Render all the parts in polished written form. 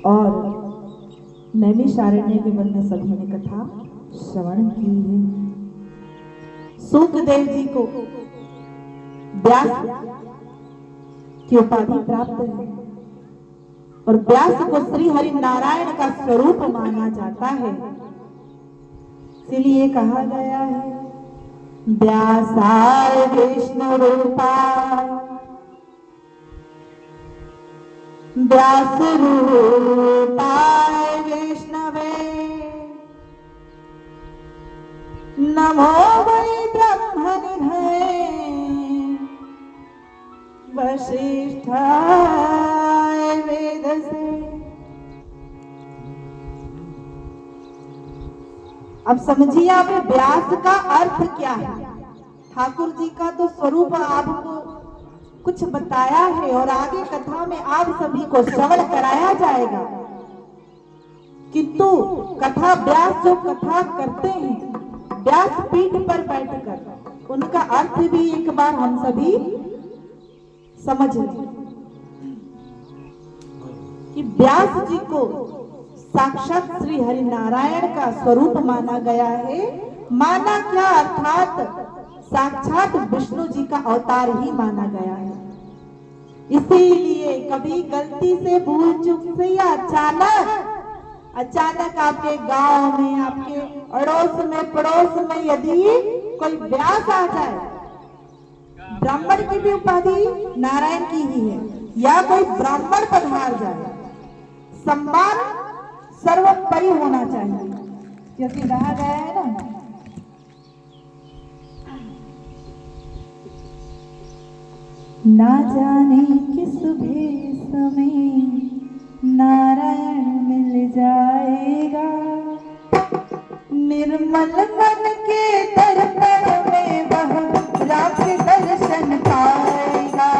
और नैमिषारण्य के वन में सभी ने कथा श्रवण की है। सूकदेव जी को व्यास की उपाधि प्राप्त है और व्यास को श्री हरि नारायण का स्वरूप माना जाता है। इसलिए कहा गया है व्यासाय विष्णु रूपाय व्यास रूपाय विष्णवे नमो वै ब्रह्मनिधये वसिष्ठाय वेदसे। अब समझिए आप व्यास का अर्थ क्या है। ठाकुर जी का तो स्वरूप आपको कुछ बताया है और आगे कथा में आप सभी को श्रवण कराया जाएगा, किंतु कथा व्यास जो कथा करते हैं व्यास पीठ पर बैठकर, उनका अर्थ भी एक बार हम सभी समझ लें कि व्यास जी को साक्षात श्री हरि नारायण का स्वरूप माना गया है। माना क्या, अर्थात साक्षात विष्णु जी का अवतार ही माना गया है। इसीलिए कभी गलती से भूल चूक से या अचानक आपके गांव में, आपके अड़ोस में पड़ोस में यदि कोई व्यास आ जाए, ब्राह्मण की भी उपाधि नारायण की ही है, या कोई ब्राह्मण पधार जाए, सम्मान सर्वोपरि होना चाहिए, क्योंकि कहा गया है ना ना जाने किस भेष में नारायण मिल जाएगा, निर्मल मन के दर्पण में वह राम के दर्शन पाएगा।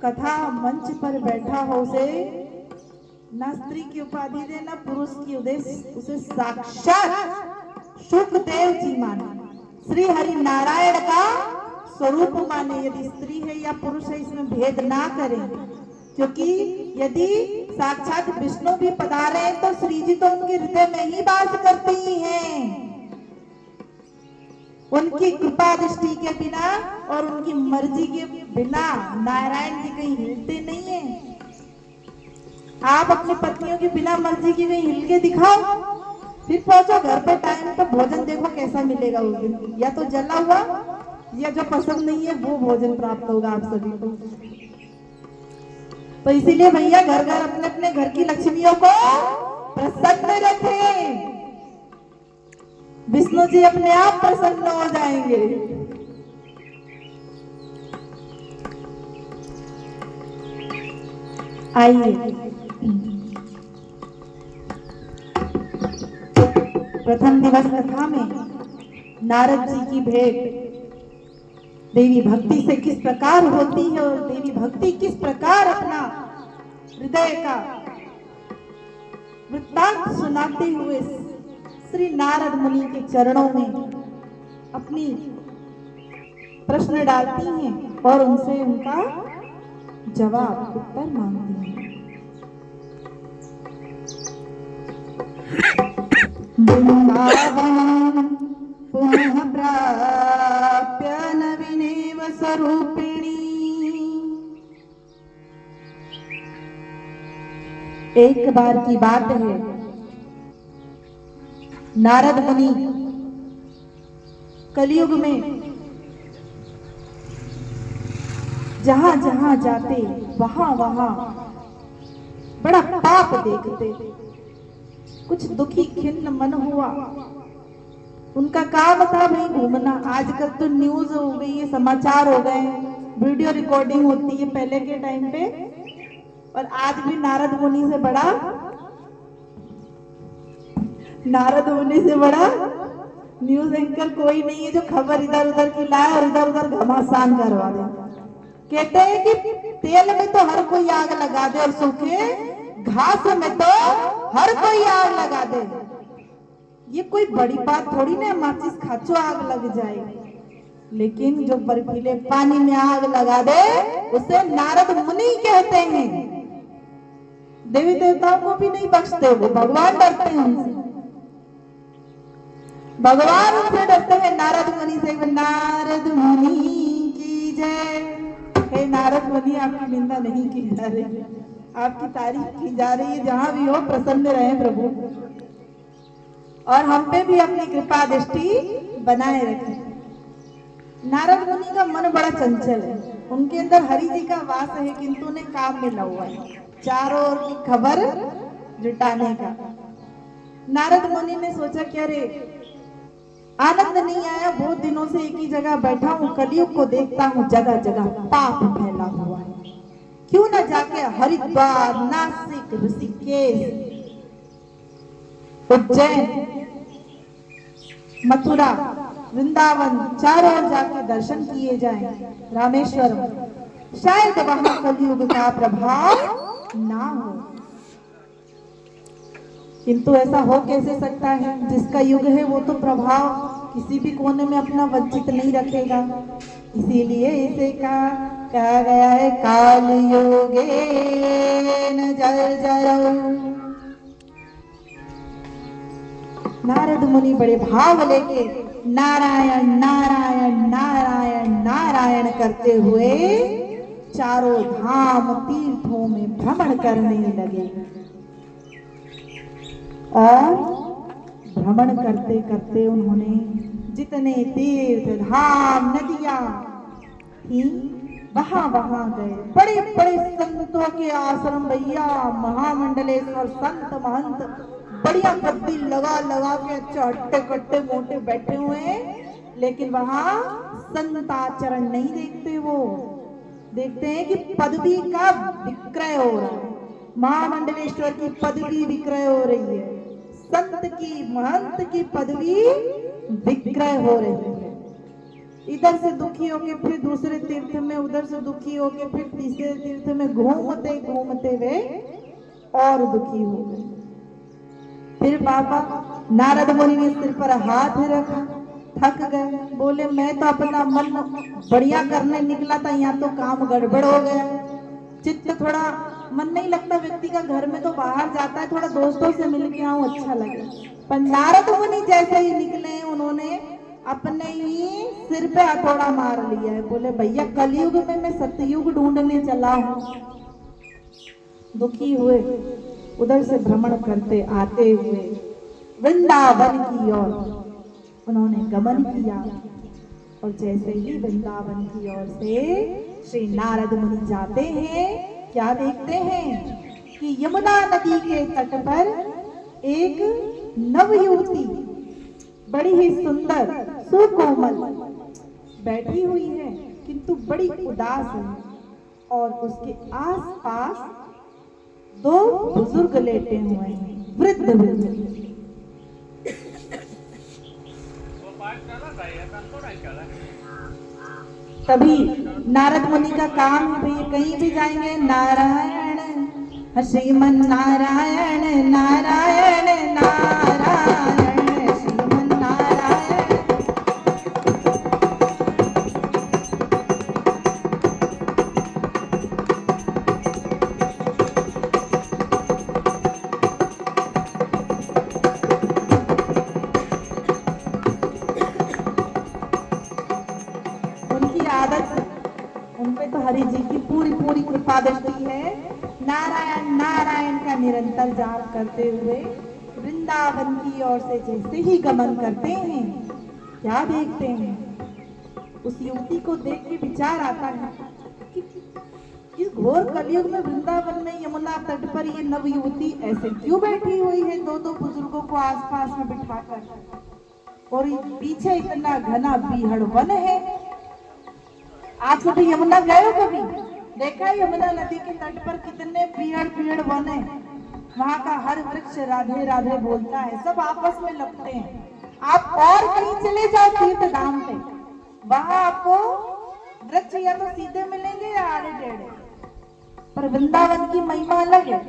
कथा मंच पर बैठा हो उसे न स्त्री की उपाधि दे न पुरुष की, उसे साक्षात शुकदेव जी माने, श्री हरि नारायण का स्वरूप माने। यदि स्त्री है या पुरुष है इसमें भेद ना करें, क्योंकि यदि साक्षात विष्णु भी पधारे तो श्री जी तो उनके हृदय में ही वास करती हैं। उनकी कृपा दृष्टि के बिना और उनकी मर्जी के बिना नारायण जी कहीं हिलते नहीं हैं। आप अपनी पत्नियों की बिना मर्जी की कहीं हिल के दिखाओ, फिर पहुंचो घर पे टाइम पे भोजन देखो कैसा मिलेगा उस दिन, या तो जला हुआ या जो पसंद नहीं है वो भोजन प्राप्त होगा आप सभी को। तो इसीलिए भैया घर घर अपने अपने घर की लक्ष्मियों को प्रसन्न रखें, विष्णु जी अपने आप प्रसन्न हो जाएंगे। आइए प्रथम दिवस कथा में नारद जी की भेंट देवी भक्ति से किस प्रकार होती है और देवी भक्ति किस प्रकार अपना हृदय का वृत्तांत सुनाते हुए श्री नारद मुनि के चरणों में अपनी प्रश्न डालती हैं और उनसे उनका जवाब उत्तर मांगती हैं। पुनः प्राप्य नवीनेव स्वरूपिणी एक बार की बात है, नारद मुनि कलयुग में जहां जहां जाते वहां वहां बड़ा पाप देखते। कुछ दुखी खिन्न मन हुआ। उनका काम था भाई घूमना। आजकल तो न्यूज हो गई है, समाचार हो गए, वीडियो रिकॉर्डिंग होती है पहले के टाइम पे। और आज भी नारद मुनि से बड़ा न्यूज एंकर कोई नहीं है जो खबर इधर उधर की लाए और इधर उधर घमासान करवा दे। कहते हैं कि तेल में तो हर कोई आग लगा दे और सूखे घास में तो हर कोई आग लगा दे। ये कोई बड़ी बात थोड़ी ना, माचिस खाचो आग लग जाए। लेकिन जो बर्फीले पानी में आग लगा दे उसे नारद मुनि कहते हैं। देवी देवताओं को भी नहीं बख्शते, वो भगवान डरते हैं उनसे। भगवान उनसे डरते हैं, नारद मुनि से। नारद मुनि की जय। हे नारद मुनि, आपकी निंदा नहीं की जा रही, आपकी तारीफ की जा रही है। जहां भी हो प्रसन्न रहे प्रभु, और हम पे भी अपनी कृपा दृष्टि बनाए रखें। नारद मुनि का मन बड़ा चंचल है। उनके अंदर हरि जी का वास है, किंतु उन्हें काम मिला हुआ है चारों ओर की खबर जुटाने का। नारद मुनि ने सोचा कि अरे आनंद नहीं आया, बहुत दिनों से एक ही जगह बैठा हूँ, कलयुग को देखता हूँ, जगह जगह पाप फैला हुआ है। क्यों न जाके हरिद्वार, नासिक, ऋषिकेश, उज्जैन, मथुरा, वृंदावन, चारों ओर जाके दर्शन किए जाएं, रामेश्वरम। शायद वहां कलयुग का प्रभाव ना हो। किंतु ऐसा हो कैसे सकता है? जिसका युग है वो तो प्रभाव किसी भी कोने में अपना वंचित नहीं रखेगा। इसीलिए इसे कहा गया है, काल योगे न जर्जरौ। नारद मुनि बड़े भाव लेके नारायण नारायण नारायण नारायण करते हुए चारों धाम तीर्थों में भ्रमण करने लगे। और भ्रमण करते करते उन्होंने जितने तीर्थ धाम नदियां थी वहां वहां गए। बड़े बड़े संतों के आश्रम, भैया महामंडलेश्वर संत महंत बढ़िया गद्दी लगा लगा के अच्छा हट्टे कट्टे मोटे बैठे हुए हैं, लेकिन वहां संत आचरण नहीं देखते। वो देखते हैं कि पदवी का विक्रय हो रहा है। महामंडलेश्वर की पदवी विक्रय हो रही है, संत की महंत की पदवी विक्रय हो रही है। इधर से दुखी होके फिर दूसरे तीर्थ में, उधर से दुखी होके फिर तीसरे तीर्थ में घूमते घूमते वे और दुखी हो गए। फिर बाबा नारद मुनि ने सिर पर हाथ रखा, थक गए। बोले मैं तो अपना मन बढ़िया करने निकला था, यहाँ तो काम गड़बड़ हो गया। चित्त थोड़ा मन नहीं लगता व्यक्ति का, घर में तो बाहर जाता है, थोड़ा दोस्तों से मिल के आऊं अच्छा लगे। पर नारद मुनि जैसे ही निकले उन्होंने अपने ही सिर पे हथौड़ा मार लिया है। बोले भैया कलयुग में मैं सतयुग ढूंढने चला हूं। दुखी हुए उधर से भ्रमण करते आते हुए वृंदावन की ओर उन्होंने गमन किया। और जैसे ही वृंदावन की ओर से श्री नारद मुनि जाते हैं, क्या देखते हैं कि यमुना नदी के तट पर एक नवयुवती बड़ी ही सुंदर सुकोमल बैठी हुई है, किंतु बड़ी उदास है। और उसके आसपास दो बुजुर्ग लेटे हुए हैं, वृद्ध वृद्ध। तभी नारद मुनि का काम है भाई, कहीं भी जाएंगे नारायण श्रीमन नारायण नारायण नारायण श्रीमन नारायण। उनकी आदत, उन पे तो हरि जी की पूरी पूरी कृपा दृष्टि है नारायण नारायण का निरंतर जाप करते हुए वृंदावन की ओर से जैसे ही गमन करते हैं, क्या देखते हैं? उस युवती को देख के विचार आता है कि इस घोर कलयुग में वृंदावन में यमुना तट पर ये नव युवती ऐसे क्यों बैठी हुई है, दो दो बुजुर्गों को आसपास में बिठाकर, और पीछे इतना घना बीहड़ वन है। आप सब यमुना गए हो कभी? देखा है यमुना नदी के तट पर कितने बीहड़ वन है। वहाँ का हर वृक्ष राधे राधे बोलता है, सब आपस में लगते हैं। आप और कहीं चले जाओ तीर्थ धाम पे, वहां आपको वृक्ष या तो सीधे मिलेंगे या आड़े टेढ़े, पर वृंदावन की महिमा अलग है।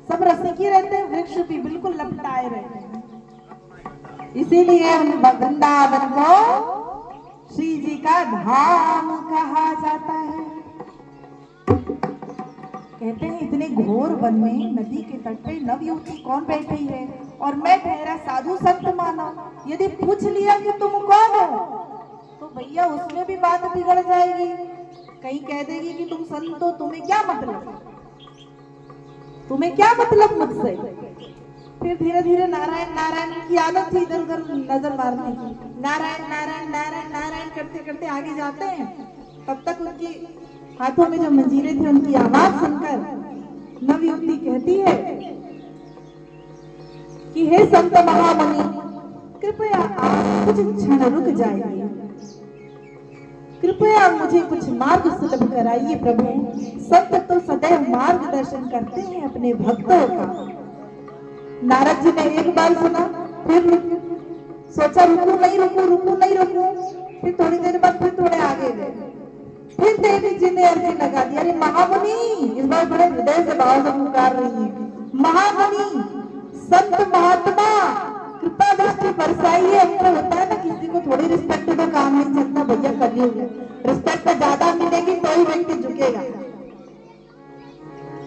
सब रसिकी रहते हैं, वृक्ष भी बिल्कुल लपटाए रहते हैं। इसीलिए वृंदावन को श्री जी का धाम कहा जाता है। कहते हैं इतने घोर वन में नदी के तट पे नवयुवती कौन बैठी है, और मैं ठहरा साधु संत मानव। यदि पूछ लिया कि तुम कौन हो, तो भैया उसमें भी बात बिगड़ जाएगी। कहीं कह देगी कि तुम संत हो, तुम्हें क्या मतलब, तुम्हें क्या मतलब मुझसे। फिर धीरे धीरे नारायण नारायण की आदत थी इधर उधर नजर मारने की, नारायण नारायण नारायण नारायण करते करते आगे जाते हैं। तब तक उनकी हाथों में जो मंजीरे थे उनकी आवाज सुनकर नवयुवती कहती है कि हे संत महामुनि, कृपया आप कुछ क्षण रुक जाइए, कृपया मुझे कुछ मार्ग सुलभ कराइए प्रभु। संत तो सदैव मार्गदर्शन करते हैं अपने भक्तों का। नारद जी ने एक बार सुना, फिर सोचा रुकू नहीं रुकू, रुकू नहीं रुकू। फिर थोड़ी देर बाद फिर थोड़े आगे गए। फिर देवी जी ने अर्जी लगा दी, अरे महामुनि, इस बार बड़े हृदय से भाव से पुकार रही है, महामुनि, संत महात्मा, कृपा दृष्टि बरसाइए। अंतर होता है ना, किसी को थोड़ी रिस्पेक्ट तो काम नहीं चलता भैया, कलयुग है, रिस्पेक्ट ज्यादा मिलेगी तो ही व्यक्ति झुकेगा,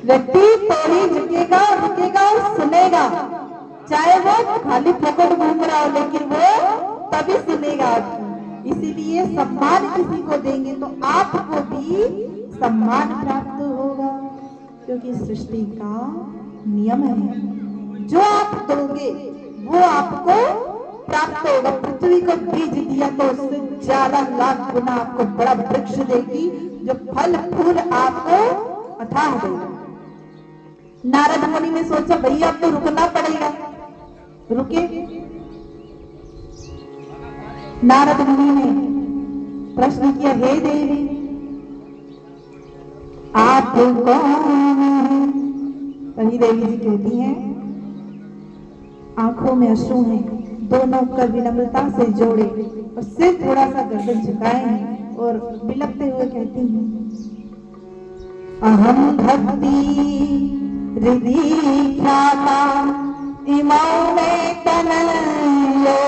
व्यक्ति तो ही झुकेगा, रुकेगा और सुनेगा। चाहे वो खाली फोकट घूम रहा हो, लेकिन वो तभी सुनेगा आपकी। इसीलिए सम्मान किसी को देंगे तो आपको भी सम्मान प्राप्त होगा, क्योंकि सृष्टि का नियम है, जो आप दोगे वो आपको प्राप्त होगा। पृथ्वी को बीज दिया तो उससे ज्यादा लाख गुना आपको बड़ा वृक्ष देगी, जो फल फूल आपको अथाह देगा। नारद मुनि ने सोचा भैया अब तो रुकना पड़ेगा, रुके। नारद मुनि ने प्रश्न किया, हे देवी आप कौन हैं? तभी देवी जी कहती हैं, आंखों में अश्रु हैं, दोनों कर विनम्रता से जोड़े और सिर थोड़ा सा गर्दन झुकाए हैं और बिलखते हुए कहती हैं, अहम भक्ति हृदि ख्याता इमौ में तनयो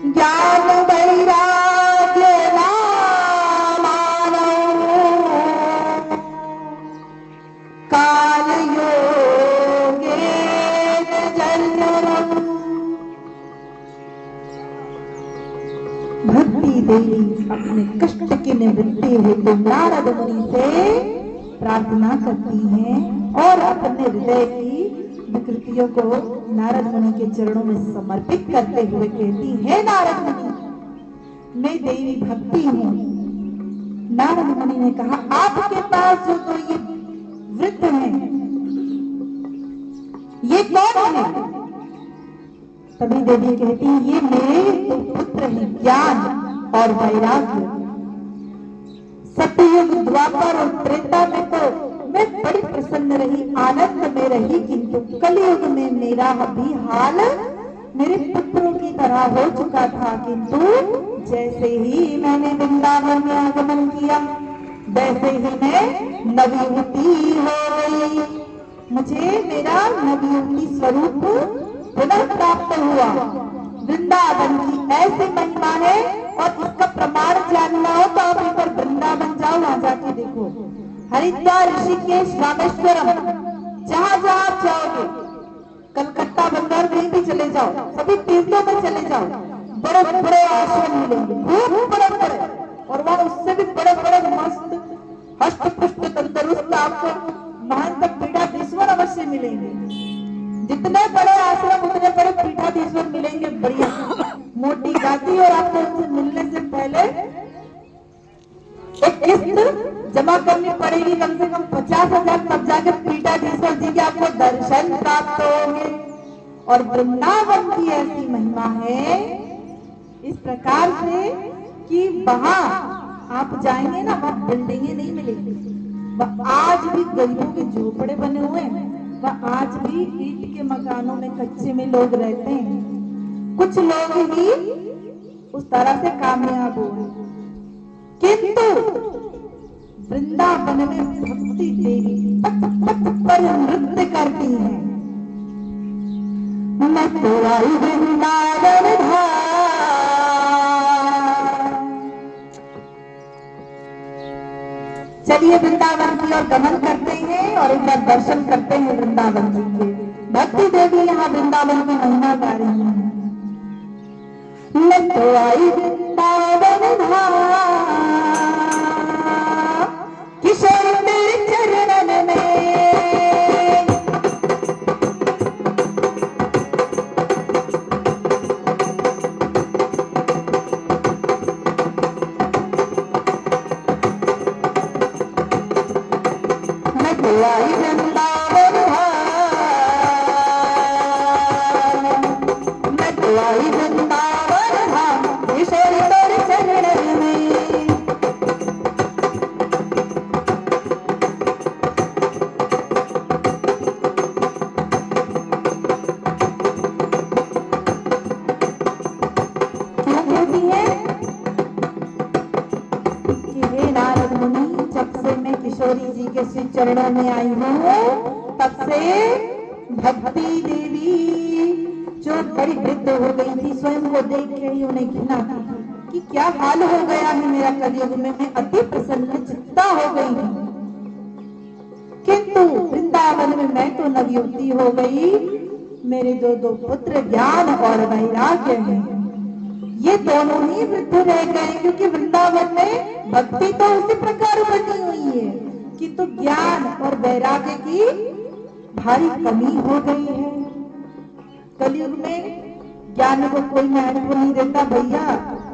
ज्ञान वैराग्य मानो काल योगे भक्ति देवी अपने कष्ट की निवृत्ति हेतु नारद मुनि से प्रार्थना करती हैं और अपने हृदय की विकृतियों को नारद मुनि के चरणों में समर्पित करते हुए कहती, हे नारद मुनि, मैं देवी भक्ति हूँ। नारद मुनि ने कहा, आपके पास जो तो ये वृद्ध हैं, ये कौन है? तभी देवी कहती, ये मेरे तो पुत्र हैं, ज्ञान और वैराग्य। सतयुग द्वापर और त्रेता में तो मैं बड़ी प्रसन्न रही, आनंद में रही, किंतु कलयुग में मेरा भी हाल मेरे पुत्रों की तरह हो चुका था। किंतु जैसे ही मैंने वृंदावन में आगमन किया, वैसे ही मैं नवयुवती हो गई। मुझे मेरा नवयुवती स्वरूप पुनः प्राप्त हुआ। वृंदावन की ऐसी महिमा है, और इसका प्रमाण जानना हो तो आप एक बार वृंदावन जाओ, वहां जाके देखो। हरिद्वार, ऋषिकेश, रामेश्वरम, जहां जहां आप जाओगे, कलकत्ता, बंगाल, कहीं भी चले जाओ, सभी तीर्थों में चले जाओ, बड़े बड़े आश्रम मिलेंगे, बहुत बड़े बड़े, और वहां उससे भी बड़े बड़े मस्त हष्ट पुष्ट तंदुरुस्त आपको महंत पीठाधीश्वर अवश्य मिलेंगे। जितने बड़े आश्रम उतने बड़े पीठाधीश्वर मिलेंगे, बढ़िया मोटी गादी, और आपको उनसे मिलने से पहले एक किस्त जमा करनी पड़ेगी, कम से कम 50,000, तब जाके पीठाधीश्वर जी के आपको दर्शन प्राप्त होंगे। और वृंदावन की ऐसी महिमा है इस प्रकार से कि वहां आप जाएंगे ना, वहां बिल्डिंगे नहीं मिलेंगी, वह आज भी गरीबों के झोपड़े बने हुए हैं, वह आज भी ईंट के मकानों में कच्चे में लोग रहते हैं। कुछ लोग ही उस तरह से कामयाब हुए, किंतु वृंदावन में भक्ति देवी पट पट पर नृत्य करती हैं। मैं तो आई वृंदावन धाम, चलिए वृंदावन की ओर गमन करते हैं और एक बार दर्शन करते हैं वृंदावन जी के। भक्ति देवी यहाँ वृंदावन की महिमा गा रही है। मैं तो आई वृंदावन धाम, किशोर तेरे चरणन में, मैं तो आई वृंदावन धाम, मैं तो आई वृंदावन धाम, किशोर तेरे चरणन में। किशोरी जी के श्री चरणों में आई हूँ, तब से भक्ति देवी जो बड़ी वृद्ध हो गई थी, स्वयं को देख के ही उन्हें घृणा थी कि क्या हाल हो गया है मेरा कलयुग में, मैं अति प्रसन्न चित्ता हो गई हूँ। किंतु वृंदावन में मैं तो नवयुवती हो गई, मेरे दो पुत्र ज्ञान और वैराग्य हैं, ये दोनों ही वृद्ध रह गए, क्योंकि वृंदावन में भक्ति तो उसी प्रकार बनी हुई है कि तो ज्ञान और वैराग्य की भारी कमी हो गई है। कलयुग में ज्ञान को कोई महत्व नहीं देता भैया,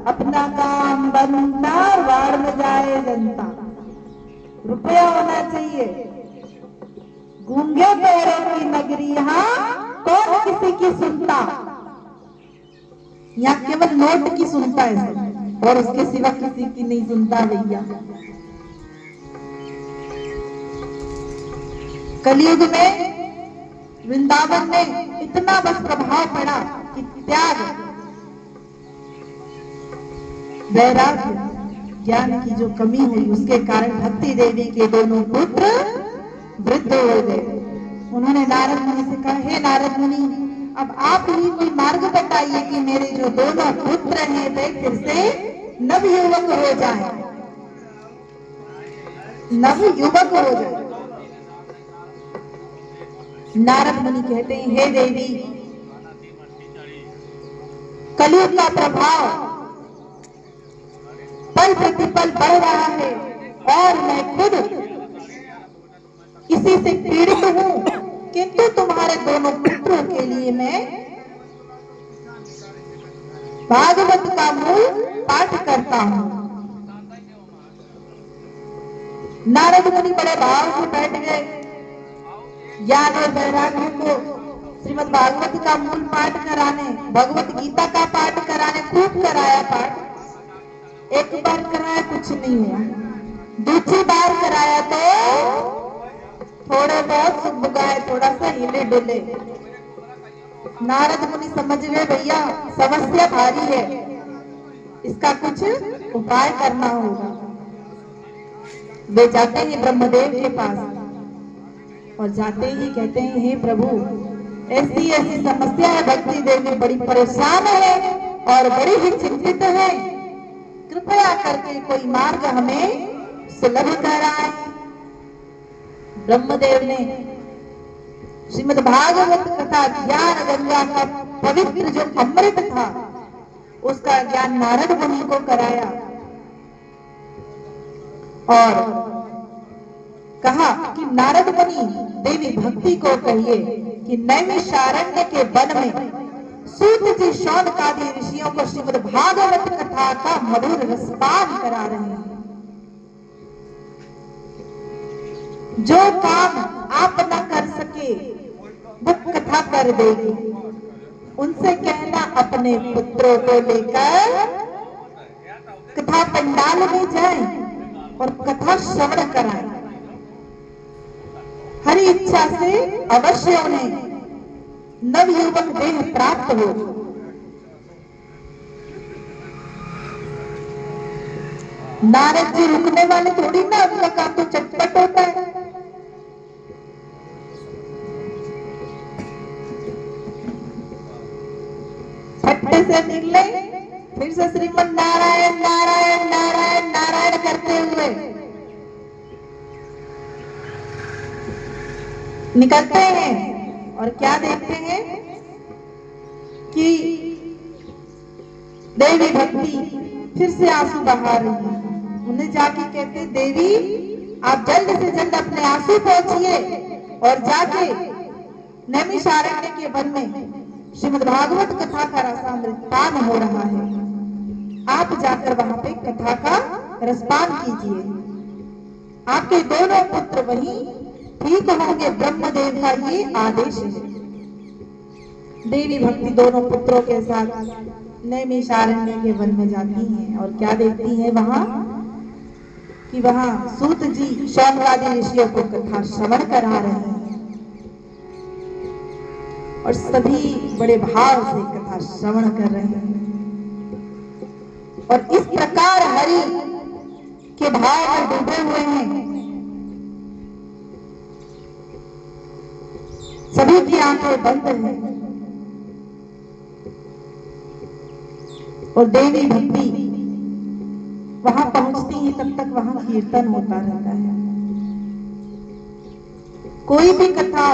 अपना काम बनना, वाड़ में जाए जनता, रुपया होना चाहिए। गूंगे पैरों की नगरी यहाँ कौन किसी की सुनता, यहाँ केवल नोट की सुनता है और उसके सिवा किसी की नहीं सुनता भैया। कलयुग में वृंदावन में इतना बस प्रभाव पड़ा कि त्याग, वैराग्य, ज्ञान की जो कमी हुई, उसके कारण भक्ति देवी के दोनों पुत्र वृद्ध हो गए। उन्होंने नारद मुनि से कहा, हे नारद मुनि, अब आप ही कोई मार्ग बताइए कि मेरे जो दोनों पुत्र हैं वे फिर से नवयुवक हो जाएं, नवयुवक हो जाएं। नारद मुनि कहते हैं, हे देवी, कलयुग का प्रभाव पल प्रतिपल बढ़ रहा है और मैं खुद इसी से पीड़ित हूं, किंतु तुम्हारे दोनों पुत्रों के लिए मैं भागवत का मूल पाठ करता हूं। नारद मुनि बड़े भाव से बैठ गए, ज्ञान और वैराग्य को श्रीमद् भागवत का मूल पाठ कराने, भगवत गीता का पाठ कराने खूब कराया पाठ। एक बार कराया कुछ नहीं हुआ, दूसरी बार कराया तो थोड़े बहुत सुख गाए, थोड़ा सा हिले डुले। नारद मुनि समझ गए भैया समस्या भारी है, इसका कुछ उपाय करना होगा। वे जाते हैं ब्रह्मदेव के पास और जाते ही कहते हैं, हे प्रभु, ऐसी ऐसी समस्या है, भक्ति देवी बड़ी परेशान है और बड़ी ही चिंतित है, कृपया करके कोई मार्ग हमें सुलभ कराए। ब्रह्मदेव ने श्रीमद् भागवत कथा ज्ञान गंगा का पवित्र जो अमृत था उसका ज्ञान नारद मुनि को कराया और कहा कि नारद मुनि देवी भक्ति को कहिए कि नैमिषारण्य के वन में सूत जी शौनकादि ऋषियों को श्रीमद् भागवत कथा का मधुर रसपान करा रहे हैं। जो काम आप न कर सके वो कथा कर देगी। उनसे कहना अपने पुत्रों को लेकर कथा पंडाल में जाएं और कथा श्रवण कराएं। हरि इच्छा से अवश्य उन्हें नवयुवक देह प्राप्त हो। नारद जी रुकने वाले थोड़ी ना, उनका काम तो चटपट होता है। फट्टे से निकले, फिर से श्रीमन नारायण नारायण नारायण नारायण करते हुए निकलते हैं और क्या देखते हैं कि देवी भक्ति फिर से आंसू बहा रही है। उन्हें जाके कहते, देवी आप जल्द से जल्द अपने आंसू पहुंचिए और जाके नैमिषारण्य के वन में श्रीमद् भागवत कथा का रसामृत पान हो रहा है, आप जाकर वहां पे कथा का रसपान कीजिए। आपके दोनों पुत्र वहीं ठीक होंगे, ब्रह्मदेव का ये आदेश है। देवी भक्ति दोनों पुत्रों के साथ नैमिषारण्य के वन में जाती हैं और क्या देखती हैं वहां कि वहां सूत जी शौनकादि ऋषियों को कथा श्रवण करा रहे हैं और सभी बड़े भाव से कथा श्रवण कर रहे हैं। और इस प्रकार हरि के भाव में डूबे हुए हैं। सभी की आंखें बंद हैं और देवी भक्ति वहां पहुंचती है, तब तक वहां कीर्तन होता रहता है। कोई भी कथा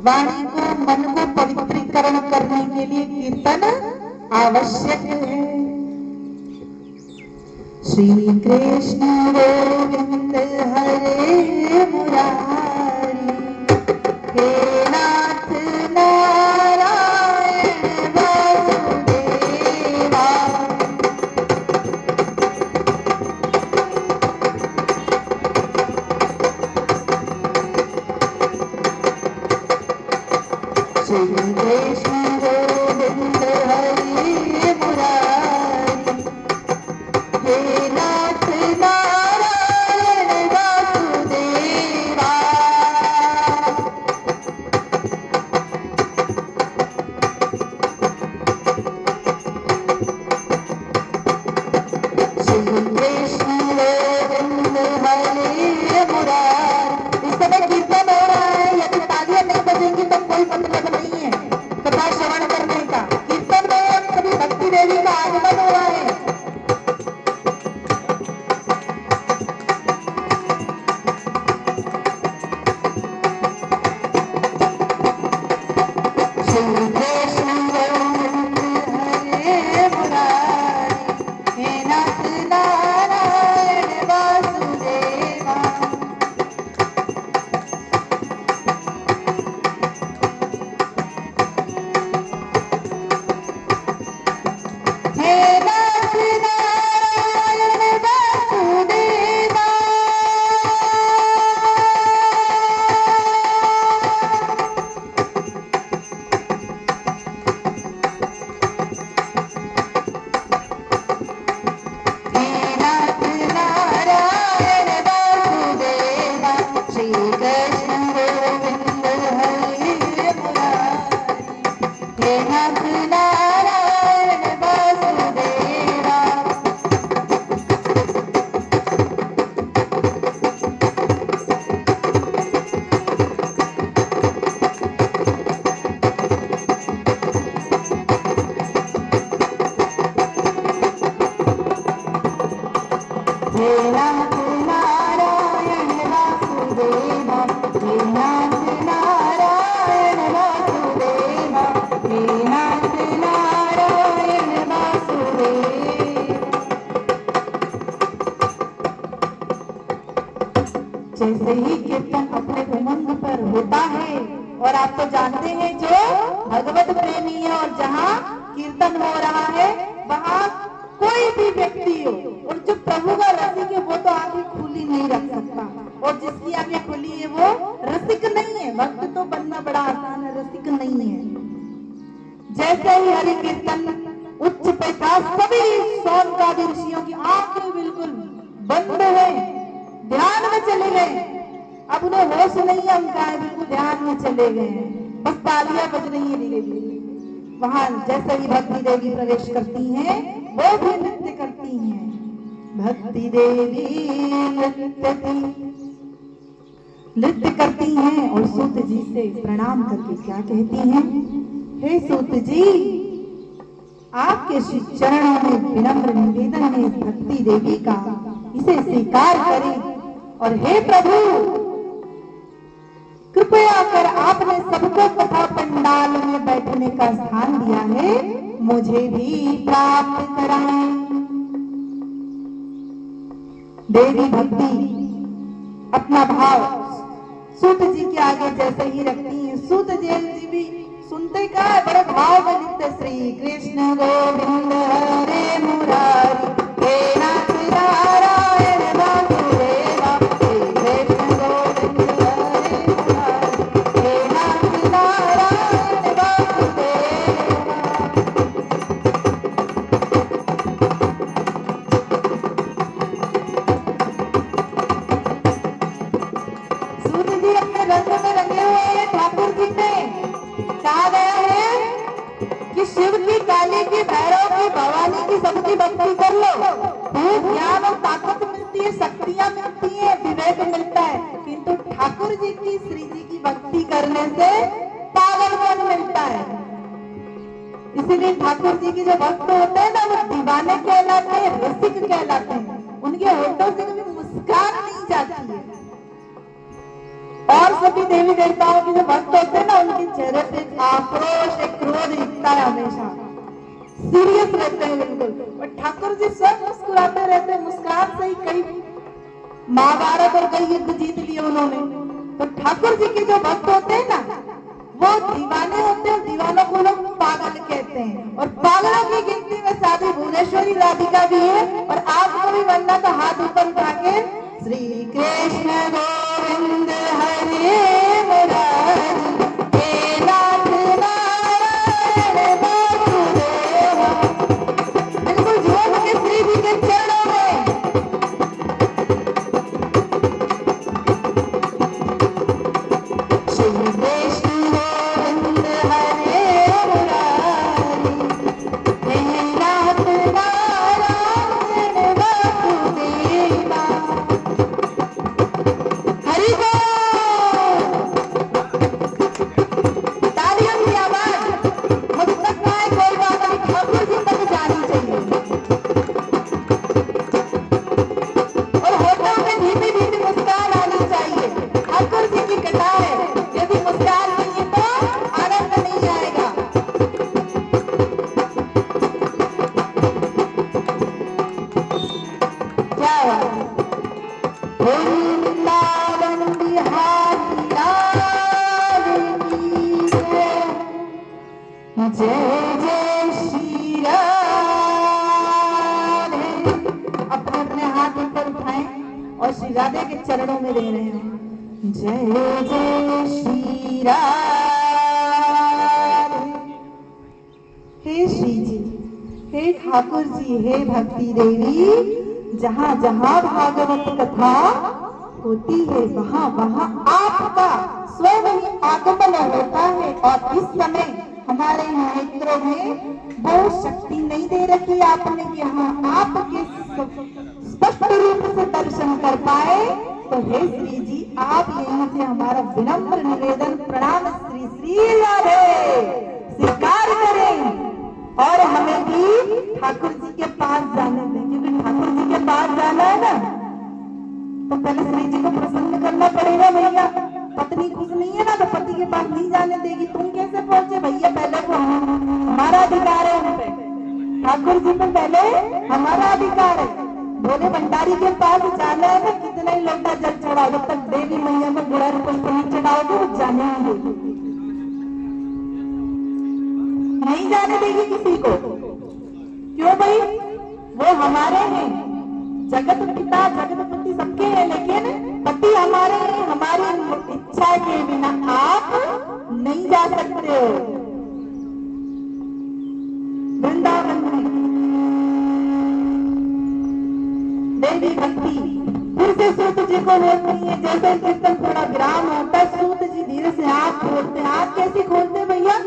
वाणी को, मन को पवित्रीकरण करने के लिए कीर्तन आवश्यक है। श्री कृष्ण गोविंद हरे मुरारी, हे नाथ नारायण वासुदेवा। श्री कृष्ण गोविंद हरे मुरारी, हे नाथ नारायण वासुदेवा। श्री कृष्ण गोविंद हरे मुरारी। इस समय कीर्तन हो रहा है, यदि तालियां नहीं बजेंगी तो कोई मतलब नहीं है कथा श्रवण करने का। कीर्तन में सभी भक्ति देवी का आगमन हो रहा है। श्री कृष्ण गोविंद हरे मुरारी, हे नाथ नारायण वासुदेवा। हे नाथ नारायण वासुदेवा। हे नाथ नारायण वासुदेवा। श्री कृष्ण गोविंद हरे मुरारी, हे नाथ नारायण वासुदेवा। जैसे ही कीर्तन अपने उमंग पर होता है, और आप तो जानते हैं जो भगवत प्रेमी है और जहाँ कीर्तन हो रहा है वहाँ कोई भी व्यक्ति हो, और जो प्रभु का रसिक है वो तो आंखें खुली नहीं रख सकता, और जिसकी आंखें खुली है वो रसिक नहीं है। भक्त तो बनना बड़ा आसान है, रसिक नहीं है। जैसे ही हरि कीर्तन उच्च पे था, सभी सौनकादि ऋषियों की आंखें बिल्कुल बंद है, ध्यान में चले गए। अब उन्हें होश नहीं है उनका, बिल्कुल ध्यान में चले गए हैं, बस तालियां बज रही है धीरे धीरे। वहां जैसे ही भक्ति देवी प्रवेश करती हैं, वो भी नृत्य करती हैं। भक्ति देवी नृत्य करती हैं और सूत जी से प्रणाम करके क्या कहती हैं, हे सूत जी, आपके श्री चरणों में विनम्र निवेदन है भक्ति देवी का, इसे स्वीकार करें। और हे प्रभु, कृपया कर आपने सबको कथा पंडाल में बैठने का स्थान दिया है, मुझे भी प्राप्त कराएं। देवी भक्ति अपना भाव सूत जी के आगे जैसे ही रखती हैं, सूत जी भी सुनते का बड़े भाव में लिखते, श्री कृष्ण गोविंद हरे मुरारी, हे नाथ नारायण वासुदेवा, श्री कृष्ण गोविंद हरे मुरारी, हे नाथ नारायण वासुदेवा। सूत जी अपने रंग में रंगे हुए हैं। ठाकुर जी ने कहा गया है कि शिव की, काली की, भैरव की, भवानी की, सबकी भक्ति कर लो, खूब ज्ञान और ताकत मिलती है, शक्तियां मिलती है, विवेक मिलता है, किंतु ठाकुर जी की, श्री जी की भक्ति करने से पागलपन मिलता है। इसीलिए ठाकुर जी के जो भक्त होते हैं ना, वो दीवाने कहलाते हैं, रसिक कहलाते हैं। उनके होठों से कभी मुस्कान नहीं जाती है। और सभी देवी देवताओं के जो भक्त होते हैं ना, उनके चेहरे पे आक्रोश, एक क्रोध दिखता है, हमेशा सीरियस रहते हैं बिल्कुल। और ठाकुर जी स्वयं मुस्कुराते रहते हैं, मुस्कान से ही कई महाभारत और कई युद्ध जीत लिए उन्होंने। तो ठाकुर जी के जो भक्त होते हैं ना, वो दीवाने होते हैं, दीवानों को लोग पागल कहते हैं, और पागलों की गिनती में साधु भुवनेश्वरी राधिका भी है। और आपको भी बनना तो हाथ ऊपर उठा के श्री कृष्ण गोविंद हरे मुरारी, हे नाथ नारायण वासुदेवा, बिल्कुल झूम के श्री जी के चरणों में। श्री कृष्ण गोविंद हरे मुरारी, हे नाथ नारायण वासुदेवा। हरि तालियों की आवाज मुझ तक ना आए कोई बात नहीं, ठाकुर जी तक जानी चाहिए। और होठों में धीमी धीमी मुस्कान आनी चाहिए। ठाकुर जी की कथा है, यदि मुस्कान नहीं है तो आनंद नहीं आएगा। क्या बात है। वृंदावन बिहारी लाल की जय, जय श्री राधे। अपने अपने हाथ ऊपर उठाएं और श्री राधे के चरणों में दे रहे हैं, जय जय श्री राधे। हे श्री जी, हे ठाकुर जी, हे भक्ति देवी, जहाँ जहाँ भागवत कथा होती है वहाँ वहाँ आपका स्वयं ही आगमन होता है। और इस समय हमारे यहाँ नेत्रों में वो शक्ति नहीं दे रखी आपने कि हम आपके स्पष्ट रूप से दर्शन कर पाए। तो हे श्री जी, आप यहाँ से हमारा विनम्र निवेदन, प्रणाम श्री श्री राधे स्वीकार करें, और हमें भी ठाकुर जी के पास जाने दें। क्योंकि ठाकुर जी के पास जाना है ना, तो पहले श्री जी को प्रसन्न करना पड़ेगा। भैया पत्नी खुश नहीं है ना, तो पति के पास नहीं जाने देगी। तुम कैसे पहुंचे भैया, पहले तो हमारा अधिकार है उन पे, ठाकुर जी पे पहले हमारा अधिकार है। भोले भंडारी के पास जाना है ना, कितना ही लोटा जल चढ़ाओ, जब तक देवी मैया को गुड़हल पुष्प नहीं चढ़ाओगे वो जाने नहीं देगी, नहीं जाने देगी किसी को। क्यों भाई? वो हमारे हैं, जगत पिता जगतपति सबके हैं, लेकिन पति हमारे हैं। हमारी इच्छा के बिना आप नहीं जा सकते हो। वृंदावन में देवी भक्ति फिर से सूत जी को बोलती है, जैसे कीर्तन थोड़ा विराम होता है, सूत जी धीरे से हाथ खोलते हैं। हाथ कैसे खोलते भैया?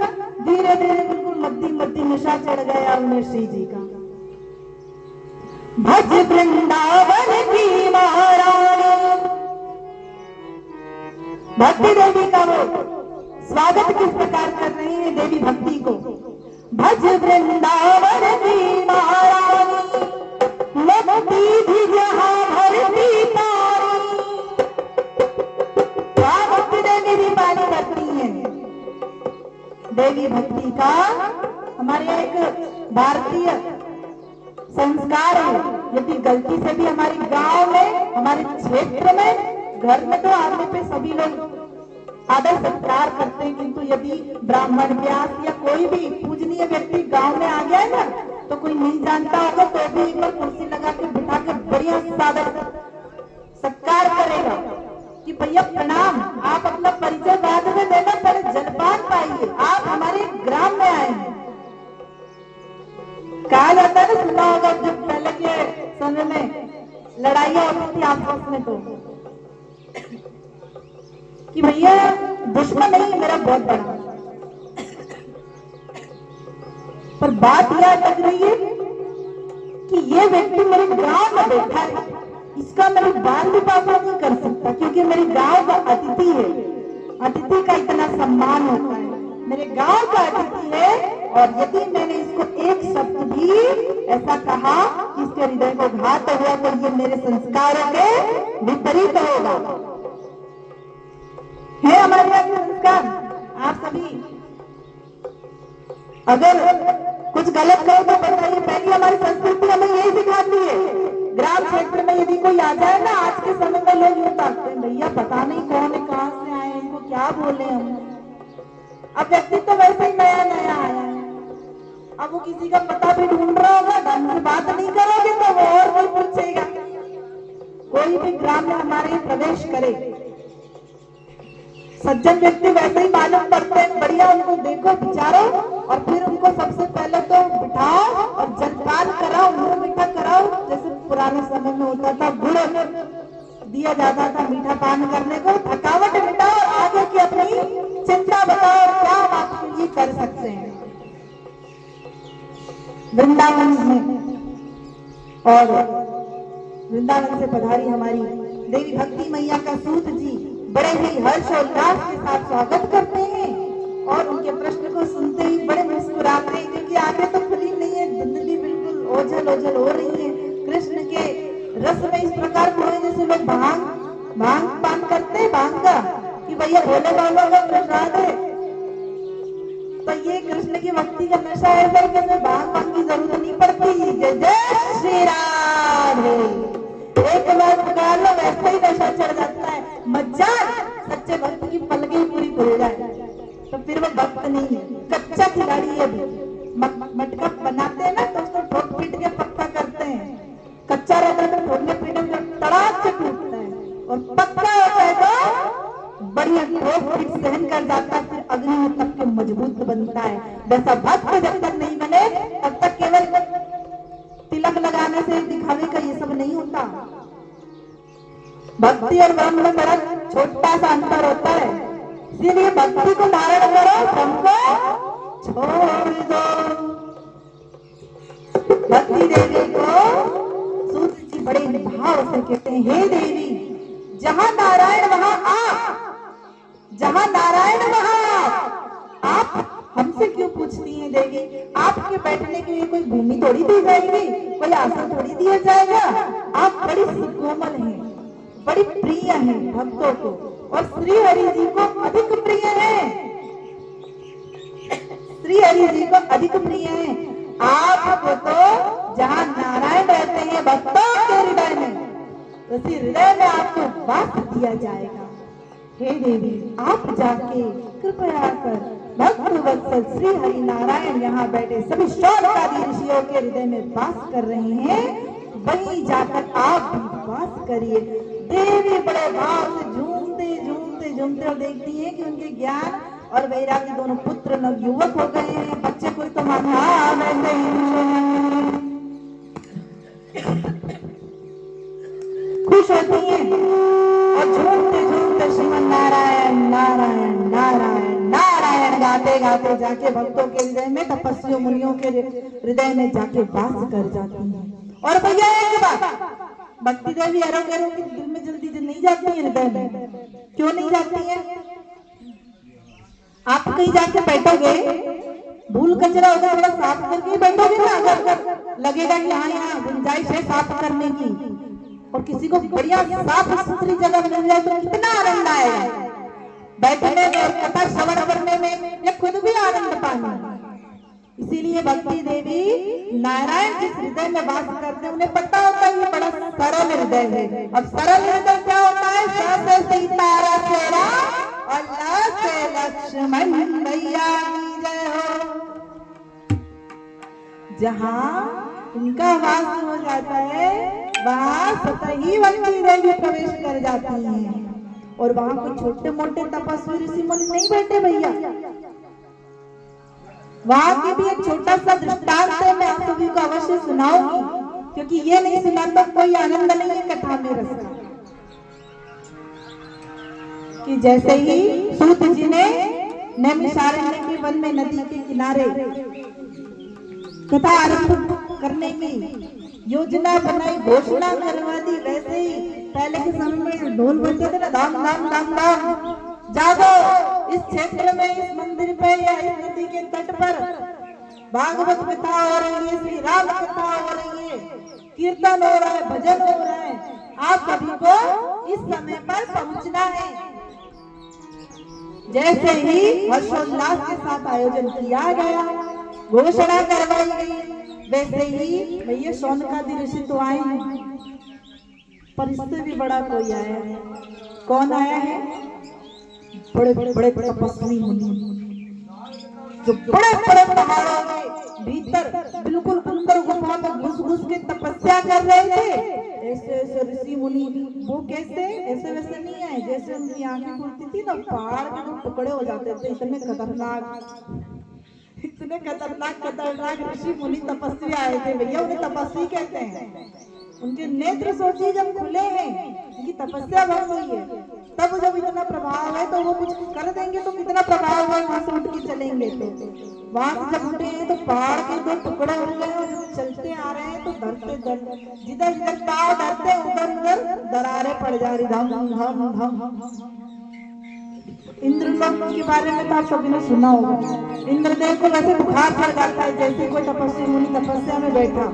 धीरे धीरे, बिल्कुल मध्य मध्य नशा चढ़ गया उन्हें श्री जी का। भज वृंदावन की महारानी, भक्ति देवी का वो स्वागत किस प्रकार कर रही है देवी भक्ति को। भज वृंदावन की महारानी, लगती भी जहां भरती पानी। भक्ति देवी भी पानी भरती है। देवी भक्ति का हमारे यहाँ एक भारतीय संस्कार है। यदि गलती से भी हमारे गांव में, हमारे क्षेत्र में, घर में तो आने पे सभी लोग आदर सत्कार करते हैं, किंतु यदि ब्राह्मण व्यास या कोई भी पूजनीय व्यक्ति गांव में आ गया है ना, तो कोई नहीं जानता होगा तो भी एक बार कुर्सी लगा के बिठा के बढ़िया सादर सत्कार करेगा कि भैया प्रणाम, आप अपना परिचय बाद में देना, पहले जलपान पाइए, आप हमारे ग्राम में आए हैं। कहा जाता है ना, सुना होगा जब पहले के समय में लड़ाइयां होती थी आपस में, तो कि भैया दुश्मन नहीं है मेरा बहुत बड़ा, पर बात यह लग रही है कि ये व्यक्ति मेरे गांव में बैठा है, इसका मैं बाल भी पापा नहीं कर सकता, क्योंकि मेरे गांव का अतिथि है। अतिथि का इतना सम्मान होता है, मेरे गांव का अतिथि है, और यदि मैंने इसको एक शब्द भी ऐसा कहा कि इसके हृदय को घात हुआ, तो ये मेरे संस्कारों के विपरीत होगा। है हमारे यहाँ के संस्कार। आप सभी अगर कुछ गलत करो तो बताइए, पहली हमारी संस्कृति हमें यही सिखाती है। ग्राम क्षेत्र में यदि कोई आ जाए ना, आज के समय में लोग यूं ताकते हैं, भैया पता नहीं कौन है, कहां से आए, इनको क्या बोले हम। अब व्यक्ति तो वैसे ही नया नया आया है, अब वो किसी का पता भी ढूंढ रहा होगा, ढंग से बात नहीं करोगे तो वो और कोई पूछेगा। कोई भी ग्राम में हमारे प्रवेश करे, सज्जन व्यक्ति वैसे ही मालूम पड़ते हैं, बढ़िया उनको देखो विचारो, और फिर उनको सबसे पहले तो बिठाओ और जलपान कराओ, मुंह मीठा कराओ। जैसे पुराने समय में होता था, गुड़ दिया जाता था मीठा पान करने को, थकावट मिटाओ और आगे की अपनी चिंता बताओ, क्या हम आपके लिए कर सकते हैं। वृंदावन में, और वृंदावन से पधारी हमारी देवी भक्ति मैया का सूत जी बड़े ही हर्ष और उल्लास के साथ स्वागत करते हैं, और उनके प्रश्न को सुनते ही बड़े मुस्कुराते हैं, क्योंकि आगे तो खुली नहीं है, जिंदगी बिल्कुल ओझल ओझल हो रही है। कृष्ण के रस में इस प्रकार खोए जैसे लोग भांग पान करते हैं, भांग का, कि भैया भोले बाबा का प्रसाद है, तो ये कृष्ण की भक्ति का नशा है कि हमें भांग की जरूरत नहीं पड़ती। जय जय श्री राधे, एक बार पुकार लो वैसे ही नशा चढ़ जाता है। मजाक, सच्चे भक्त की पलकें पूरी खुल जाए तो फिर वो भक्त नहीं है, कच्चा खिलाड़ी है। मटका बनाते हैं ना, तो उसको ठोक पीट के पक्का करते हैं। कच्चा रहता है तो ठोकने पीटने में तड़ाक से टूटता है, और पक्का होता है तो बढ़िया ठोक पीट सहन कर जाता है, फिर अग्नि में तब के मजबूत बनता है। वैसा भक्त जब तक नहीं बने तब तक केवल तिलक लगाने से दिखावे का ये सब नहीं होता। भक्ति और ब्रह्म में बड़ा छोटा सा अंतर होता है, इसीलिए भक्ति को धारण करो, ब्रह्म को छोड़ दो। भक्ति देवी को सूत जी बड़े भाव से कहते हैं, हे देवी, जहां नारायण वहां आप, जहां नारायण वहां आप हमसे क्यों पूछती हैं देवी? आपके बैठने के लिए कोई भूमि थोड़ी दी जाएगी, कोई आसन थोड़ी दिया जाएगा। आप बड़ी सुकोमल हैं, बड़ी प्रिय हैं भक्तों को, और श्री हरि जी को अधिक प्रिय हैं, श्री हरि जी को अधिक प्रिय हैं। आप तो जहां नारायण रहते हैं, भक्तों के वैसे हृदय में आपको वास दिया जाएगा। हे देवी, आप जाके कृपया कर भक्त वत्सल श्री हरि नारायण यहाँ बैठे सभी शौनकादि ऋषियों के हृदय में वास कर रहे हैं, वहीं जाकर आप भी वास करिए। देवी बड़े भाव से झूमते झूमते झूमते और देखती है कि उनके ज्ञान और वैराग्य दोनों पुत्र नव युवक हो गए हैं। बच्चे कोई तो माना वैसे खुश होती हैं और झूमते झूमते श्रीमन नारायण नारायण नारायण नारायण गाते गाते जाके भक्तों के हृदय में, तपस्वियों मुनियों के हृदय में जाके वास कर जाती हैं। और भैया एक बात, भक्ति देवी अरोगेरों के दिल में जल्दी नहीं जाती है, हृदय में क्यों नहीं जाती है? आप कहीं जाके बैठोगे, धूल कचरा होगा थोड़ा साफ करके बैठोगे ना, अगर लगेगा कि हाँ यहाँ गुंजाइश है साफ करने की, और किसी को बढ़िया साफ सुथरी जगह मिल जाए तो कितना आनंद आएगा बैठने में और कथा श्रवण करने में, या खुद भी आनंद पाना। इसीलिए भक्ति देवी नारायण जिस हृदय में वास करते हैं उन्हें पता होता है ये बड़ा सरल हृदय है। अब सरल हृदय क्या होता है? स से सीतारा सेवा और ल से लक्ष्मण मैया की जय हो। जहाँ उनका वास हो जाता है वहाँ स्वतः ही भक्ति देवी प्रवेश कर जाती हैं। और वहाँ कोई छोटे मोटे तपस्वी ऋषि मुनि नहीं बैठे भैया, वहाँ की भी एक छोटा सा दृष्टांत है, मैं आप सभी को अवश्य सुनाऊंगी, क्योंकि ये नहीं सुना तो कोई आनंद नहीं है कथा में रस का। कि जैसे ही सूत जी ने नैमिषारण्य के वन में नदी के किनारे कथा आरंभ करने की योजना बनाई, घोषणा करवा दी, वैसे ही पहले के समय में ढोल बजते थे ना, धाम धाम धाम धाम, जागो इस क्षेत्र में, इस मंदिर पे या इस नदी के तट पर भागवत कथा हो रही है, श्री राम कथा हो रही है, कीर्तन हो रहा है, भजन हो रहा है, आप सभी को इस समय पर पहुंचना है। जैसे ही हर्षोल्लास के साथ आयोजन किया गया, घोषणा करवाई गई, वैसे ही भैया शौनकादि ऋषि तो आए हैं, पर इससे भी बड़ा कोई आया है। कौन आया है? बड़े बड़े तपस्वी मुनि, जो बड़े बड़े पहाड़ों के भीतर बिल्कुल अंदर गुफा में घुस घुस के तपस्या कर रहे थे। ऐसे ऐसे ऋषि मुनि, वो कैसे ऐसे वैसे नहीं आए, जैसे उनकी आंखें खुलती थी ना पहाड़ के टुकड़े हो जाते थे, इतने खतरनाक ऋषि मुनि तपस्वी आए थे भैया। उन्हें तपस्वी कहते हैं। उनके नेत्र सोचिए जब खुले हैं, उनकी तपस्या भंग हुई है, तब जब इतना प्रभाव है तो वो कुछ कर देंगे तो कितना प्रभाव है, वहां से उठ के चलेंगे। तो वहां से जब उठे हैं तो पहाड़ के दो टुकड़े हो गए, और जब चलते आ रहे हैं तो जिधर जिधर पाँव धरते उधर उधर दरारें पड़ जा रही, धम धम धम। इंद्रलोक के बारे में तो आप सभी ने सुना होगा। इंद्रदेव को वैसे बुखार चढ़ जाता है जैसे कोई तपस्वी मुनि तपस्या में बैठा।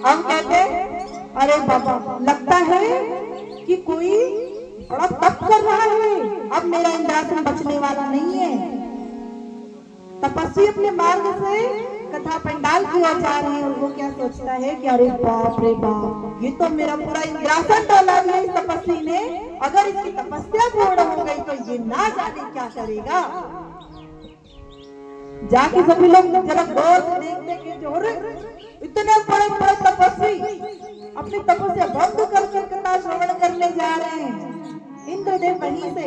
अब कहते अरे बाबा, लगता है कि कोई बड़ा तप कर रहा है, अब मेरा इंद्रासन बचने वाला नहीं है। तपस्वी अपने मार्ग से कथा पंडाल की ओर जा रहे हैं, और वो क्या सोचता है कि अरे बाप रे बाप, ये तो मेरा पूरा इंद्रासन डोला दिया इस तपस्वी ने, अगर इसकी तपस्या पूर्ण हो गई तो ये ना जाने क्या करेगा। जाके सभी लोग जरा गौर से देखते कि इतने बड़े बड़े तपस्वी अपनी तपस्या बंद करके कथा श्रवण करने जा रहे हैं। इंद्रदेव वहीं से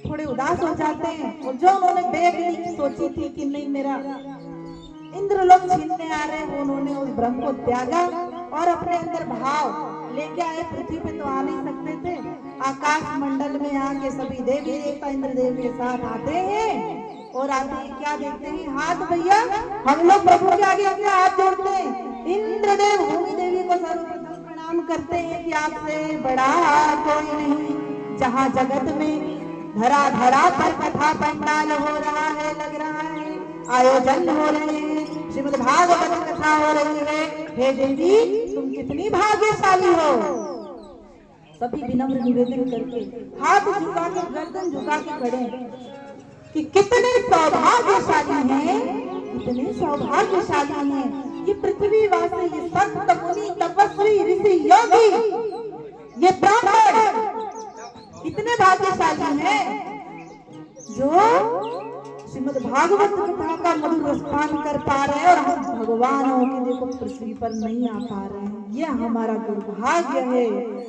थोड़े उदास हो जाते हैं, और जो उन्होंने बेगनी सोची थी कि नहीं मेरा इंद्रलोक छीनने आ रहे हैं, वो उन्होंने उस भ्रम को त्यागा और अपने अंदर भाव लेके आए। पृथ्वी पे तो आ नहीं सकते थे, आकाश मंडल में आके सभी देवी देवता इंद्रदेव के साथ आते हैं, और आते हैं क्या देखते हैं, हाथ भैया हम लोग प्रभु के आगे अपने हाथ जोड़ते हैं। इंद्रदेव भूमि देवी को सर्वप्रथम प्रणाम करते हैं कि आपसे बड़ा कोई नहीं। जहाँ जगत में धरा धरा पर कथा पंडाल हो रहा है, लग रहा है, आयोजन हो रहे हैं, श्रीमद् भागवत कथा हो रही है, हे देवी तुम कितनी भाग्यशाली हो। सभी विनम्र निवेदन करके हाथ झुका के गर्दन झुका के खड़े कि कितने सौभाग्यशाली हैं, कितने सौभाग्यशाली हैं ये पृथ्वीवासी, ये संत मुनि तपस्वी तपस्वी ऋषि योगी ये ब्राह्मण इतने भाग्यशाली हैं जो श्रीमद् भागवत कथा का मधुर रसपान कर पा रहे हैं और हम भगवान होके देखो पृथ्वी पर नहीं आ पा रहे हैं। ये हमारा दुर्भाग्य है।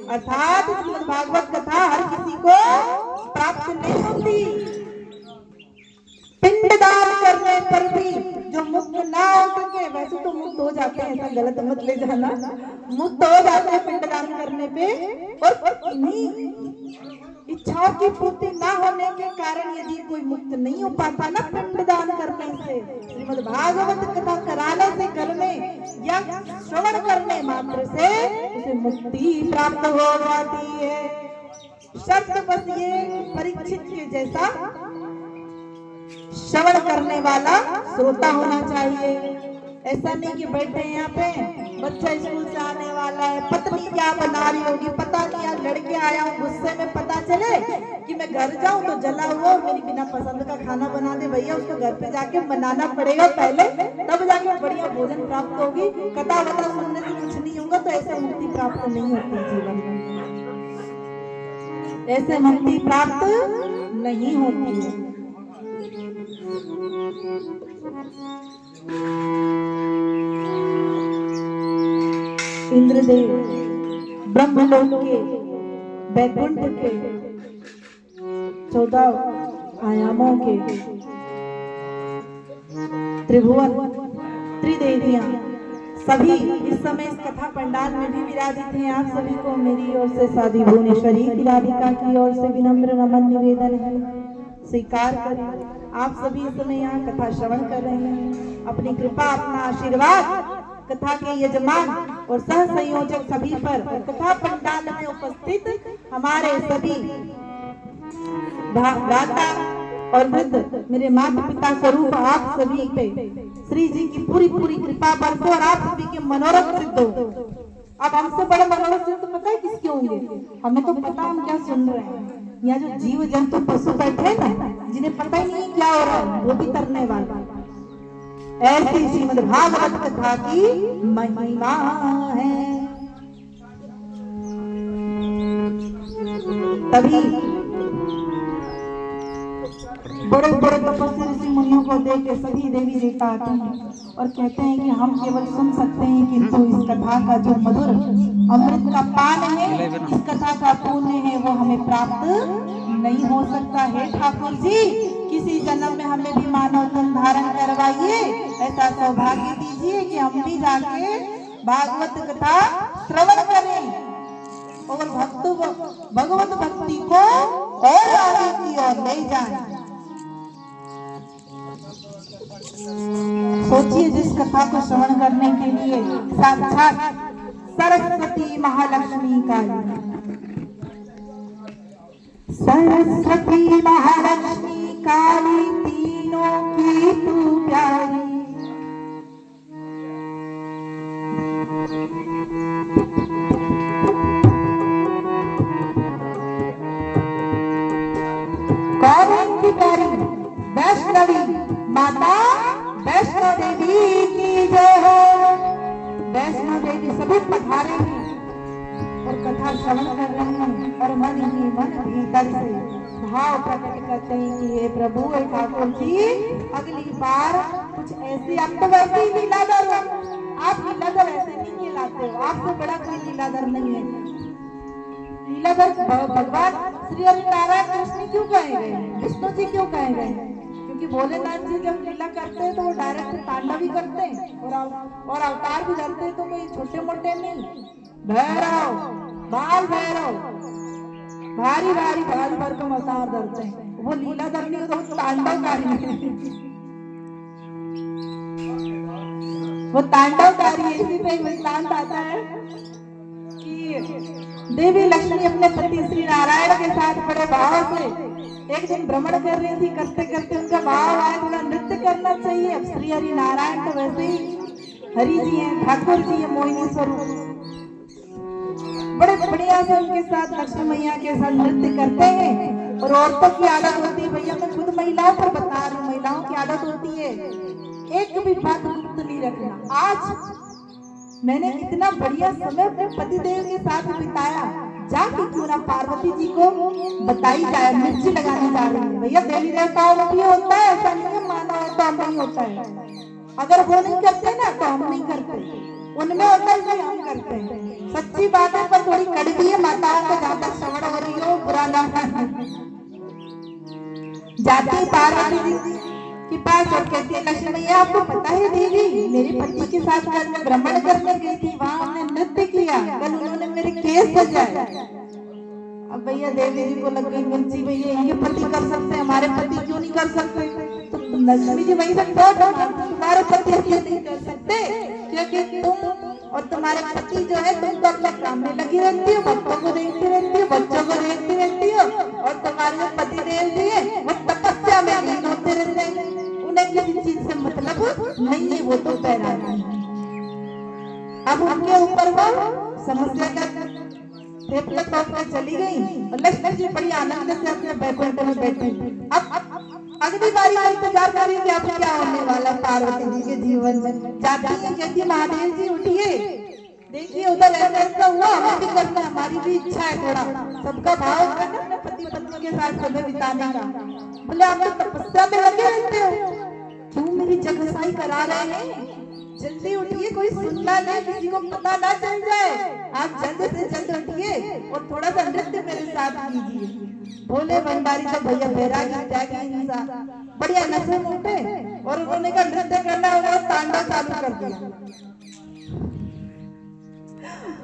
अर्थात श्रीमद् भागवत कथा हर किसी को प्राप्त नहीं होती। पिंडदान करने पर भी जो मुक्त ना हो सके, वैसे तो मुक्त हो जाते हैं, ऐसा गलत मत ले जाना, मुक्त हो जाते हैं पिंडदान करने पे, और इन्हीं इच्छाओं की पूर्ति ना होने के कारण यदि कोई मुक्त नहीं हो पाता ना पिंडदान करने से, श्रीमद् भागवत कथा कराने से, घर में या श्रवण करने मात्र से उसे मुक्ति प्राप्त हो जाती है। शर्त बस ये परीक्षित के जैसा श्रवण करने वाला श्रोता होना चाहिए। ऐसा नहीं कि बैठे यहाँ पे, बच्चा स्कूल से आने वाला है, पत्नी क्या बना रही होगी पता नहीं, आज लड़के आया हूँ गुस्से में, पता चले कि मैं घर जाऊं तो जला हुआ और मेरी बिना पसंद का खाना बना दे, भैया उसको घर पे जाके बनाना पड़ेगा पहले, तब जाके बढ़िया भोजन प्राप्त होगी। कथा वथा सुनने से कुछ नहीं होगा। तो ऐसे मुक्ति प्राप्त नहीं होती जीवन में, ऐसे मुक्ति प्राप्त नहीं होती है। इंद्रदेव ब्रह्मलोक के वैकुंठ के 14 आयामों के त्रिभुवन त्रिदेवियां सभी इस समय इस कथा पंडाल में भी विराजित हैं। आप सभी को मेरी ओर से साधी भुवनेश्वरी की राधिका की ओर से विनम्र नमन निवेदन है, स्वीकार करें। आप सभी इस समय यहाँ कथा श्रवण कर रहे हैं। अपनी कृपा अपना आशीर्वाद कथा के यजमान और सह संयोजक सभी पर, कथा पंडाल में उपस्थित हमारे सभी भ्राता और वृद्ध मेरे माता पिता स्वरूप आप सभी पे श्री जी की पूरी पूरी कृपा बरसो और आप सभी के मनोरथ सिद्ध हो। अब हमसे बड़े मनोरथ सिद्ध पता है किसके होंगे? हमें तो पता हम क्या सुन रहे हैं। यहाँ जो जीव जंतु पशु बैठे ना, जिन्हें पता ही नहीं क्या हो रहा है, वो भी करने वाला। ऐसी श्रीमद् भागवत कथा की महिमा है। तभी बड़े बड़े तपस्वी ऋषि मुनियों को देख के सभी देवी देवता आते हैं और कहते हैं कि हम केवल सुन सकते हैं, किंतु इस कथा का जो मधुर अमृत का पान है, इस कथा का पुण्य है, वो हमें प्राप्त नहीं हो सकता है। ठाकुर जी किसी जन्म में हमें भी मानव तन धारण करवाइए, ऐसा सौभाग्य दीजिए कि हम भी जाके भागवत कथा श्रवण करें और भगवत भक्ति को और आगे की ओर ले जाएं। सोचिए, जिस कथा को श्रवण करने के लिए साक्षात सरस्वती महालक्ष्मी काली, सरस्वती महालक्ष्मी काली तीनों की तू प्यारी, कौन की प्यारी वैष्णवी माता वैष्णो देवी की जय हो। वैष्णो देवी सभी पधारे हैं और कथा श्रवण कर रहे हैं और मन ही मन भीतर से भाव प्रकट करते हैं कि हे प्रभु, हे ठाकुर जी, अगली बार कुछ ऐसी, अब तो वैसे ही लीलाधर हो, आप लीलाधर ऐसे नहीं खिलाते हो, आपसे बड़ा कोई लीलाधर नहीं है। लीलाधर भगवान श्री हरि नारायण कृष्ण क्यों कहे गए, विष्णु जी क्यों कहे गए? क्योंकि भोलेनाथ जी जब लीला करते हैं तो वो डायरेक्ट तांडव भी करते हैं और अवतार भी करते हैं, तो कोई छोटे मोटे नहीं। भैरव, बाल भैरव, भारी भारी भारी भरकम अवतार धरते हैं। वो लीला धरनी हो तो तांडवकारी है, वो तांडवकारी है। इसी पे वृत्तांत आता है कि देवी लक्ष्मी अपने पति श्री नारायण के साथ बड़े भाव से एक दिन भ्रमण कर रही थी। करते करते उनका भाव आया, थोड़ा नृत्य करना चाहिए। अब श्री हरि नारायण तो वैसे ही हरि जी हैं, ठाकुर जी है, मोहिनी स्वरूप, बड़े बढ़िया से उनके साथ लक्ष्मी मैया के साथ नृत्य करते हैं। और औरतों की आदत होती है, भैया मैं खुद महिलाओं पर बता रही हूँ, महिलाओं की आदत होती है एक भी बात गुप्त नहीं रखना। आज मैंने इतना बढ़िया समय अपने पतिदेव के साथ बिताया, जाके क्यों ना पार्वती जी को बताई जाए। मिर्ची लगाने जा रही है। भैया देवी देवताओं में भी होता है, ऐसा नहीं है माना होता हम नहीं होता है। अगर वो नहीं करते ना तो हम नहीं करते, उनमें होता है इसलिए हम करते हैं। सच्ची बात है, पर थोड़ी कड़वी है। माताओं को जहाँ तक श्रवण हो रही हो बुरा ना जाती पार्वती जी के पास और कहती है लक्ष्मी मैया आपको पता है देवी, मेरे पति के साथ कल मैं भ्रमण करने गई थी, वहां हमने नृत्य किया, कल उन्होंने मेरे केस सजाए। अब भैया देवी जी को लग गई मिर्ची, भैया ये पति कर सकते हैं, हमारे पति क्यों नहीं कर सकते। तो लक्ष्मी जी वही से तुम्हारे पति ऐसे नहीं कर सकते क्योंकि तुम और तुम्हारे पति जो है तुम तो अपने काम में लगी रहती हो, भक्तों को देखती रहती हो, बच्चों को देखती रहती हो, और तुम्हारे जो पति देव जी है वो तपस्या में लीन होते रहते हैं, उन्हें किसी चीज से मतलब नहीं है, वो तो पैदा है। अब उनके ऊपर वो समस्या का फेफड़ा तोड़कर चली गई और लक्ष्मी जी बड़ी आनंद से अपने बैकुंठ में बैठी। अब अगली बारी का इंतजार कर रही है कि अब क्या होने वाला पार्वती जी के जीवन में। जाती है कहती महादेव जी उठिए, देखिए उधर ऐसा हुआ, हमें भी करना, हमारी भी इच्छा है थोड़ा सबका भाव करना अपने पति पत्नी के साथ समय बिताने का। बोले आप तो तपस्या में लगे रहते हो, क्यों मेरी जगसाई करा रहे हैं, जल्दी उठिए, कोई सुनना नहीं, किसी को पता ना चल जाए, आप जल्द से जल्द उठिए और थोड़ा सा नृत्य मेरे साथ कीजिए। भोले भंडारी तो भैया बैरागी त्यागी इंसान बढ़िया नशे में उठे और उन्होंने कहा नृत्य करना होगा, तांडव चालू कर दिया।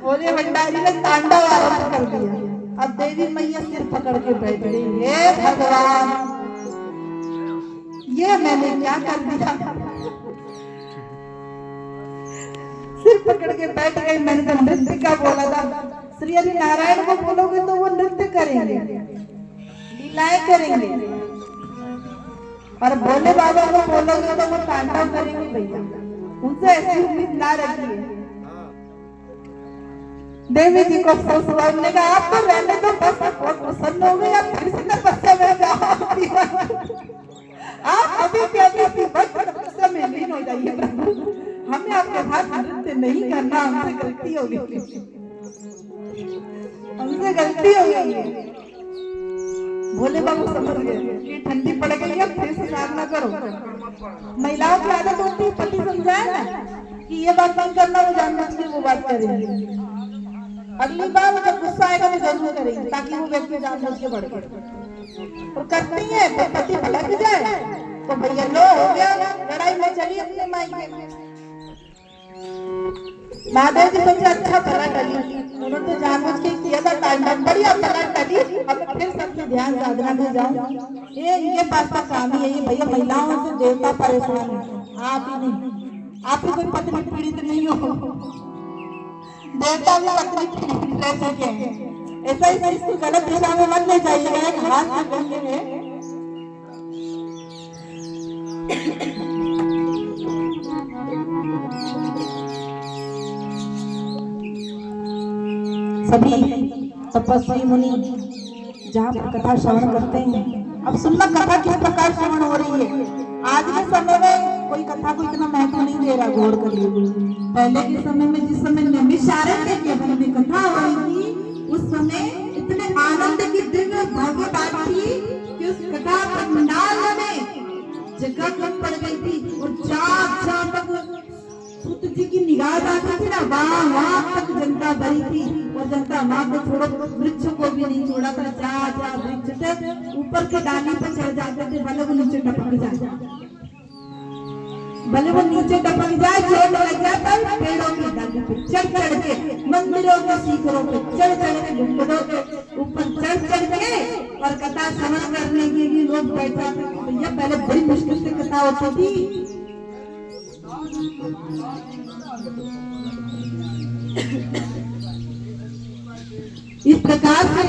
भोले भंडारी ने तांडव आरंभ कर दिया। अब देवी मैया सिर पकड़ के बैठ गई, हे भगवान ये मैंने क्या कर दिया, सिर पकड़ के बैठ गई। मैंने तो नृत्य का बोला था, श्री हरि नारायण को बोलोगे तो वो नृत्य करेंगे, लीलाएं करेंगे, और भोले बाबा को बोलोगे तो वो तांडव करेंगे। भैया उनसे ऐसी उम्मीद ना रखिए। देवी जी को अफसोस हुआ, उन्होंने कहा आप तो रहने दो, बस बहुत प्रसन्न हो गए, आप फिर से तपस्या में जाओ, आप अभी के अभी तपस्या में लीन हो जाइए प्रभु, हमें आपके साथ नृत्य नहीं करना, हमसे गलती हो गई, हमसे गलती हो गई है। भोले बाबू समझ गए कि ठंडी पड़ गई है, फिर से साधना करो। महिलाओं की आदत होती है, पति समझाए ना कि ये बात नहीं करना, वो जानबूझ के वो बात करेंगे, अगली बार जब गुस्सा आएगा तो जरूर करेंगे, ताकि वो व्यक्ति जानबूझ के बढ़ गए और करती है तो पति भड़क जाए तो भैया लो हो गया, लड़ाई में चली अपने मायके में। महादेव जी सोचे अच्छा भला टली, उन्होंने तो जानबूझ के किया था तांडव, बढ़िया भला टली, अब फिर सबसे ध्यान साधना में जाओ। ये इनके पास का काम ही है, ये भैया महिलाओं से देवता परेशान है, आप ही नहीं, आप ही कोई पत्नी पीड़ित नहीं हो, देवता भी पत्नी पीड़ित रह चुके हैं। ऐसा ही इसको गलत दिशा में मत ले जाइएगा, हाथ में गंगे है। सभी तपस्वी मुनि जहाँ पर कथा श्रवण करते हैं, अब सुनना कथा किस प्रकार श्रवण हो रही है। आज के समय में कोई कथा को इतना महत्व नहीं दे रहा, गौर करिए। पहले के समय में जिस समय नैमिषारण्य के वन में कथा हो रही थी, उस समय इतने आनंद की दिव्य भव्य बात थी कि उस कथा पंडाल में जगह कम पड़ गई थी और चार तक सूत जी की निगाह जाती थी ना, वहां तक जनता भरी थी, और जनता वहां को छोड़ो वृक्ष को भी नहीं छोड़ा था, चार वृक्ष थे, ऊपर के डाली पर चढ़ जाते थे, भले वो नीचे टपक जाए, भले वो नीचे टपक जाए, चोट लग जाता है, पेड़ों की डाली पे चढ़ के, मंदिरों के शिखरों पे चढ़ के, गुंबदों के ऊपर चढ़ के, और कथा श्रवण करने के लिए लोग बैठा थे। भैया पहले बड़ी मुश्किल से कथा होती थी। इस प्रकार से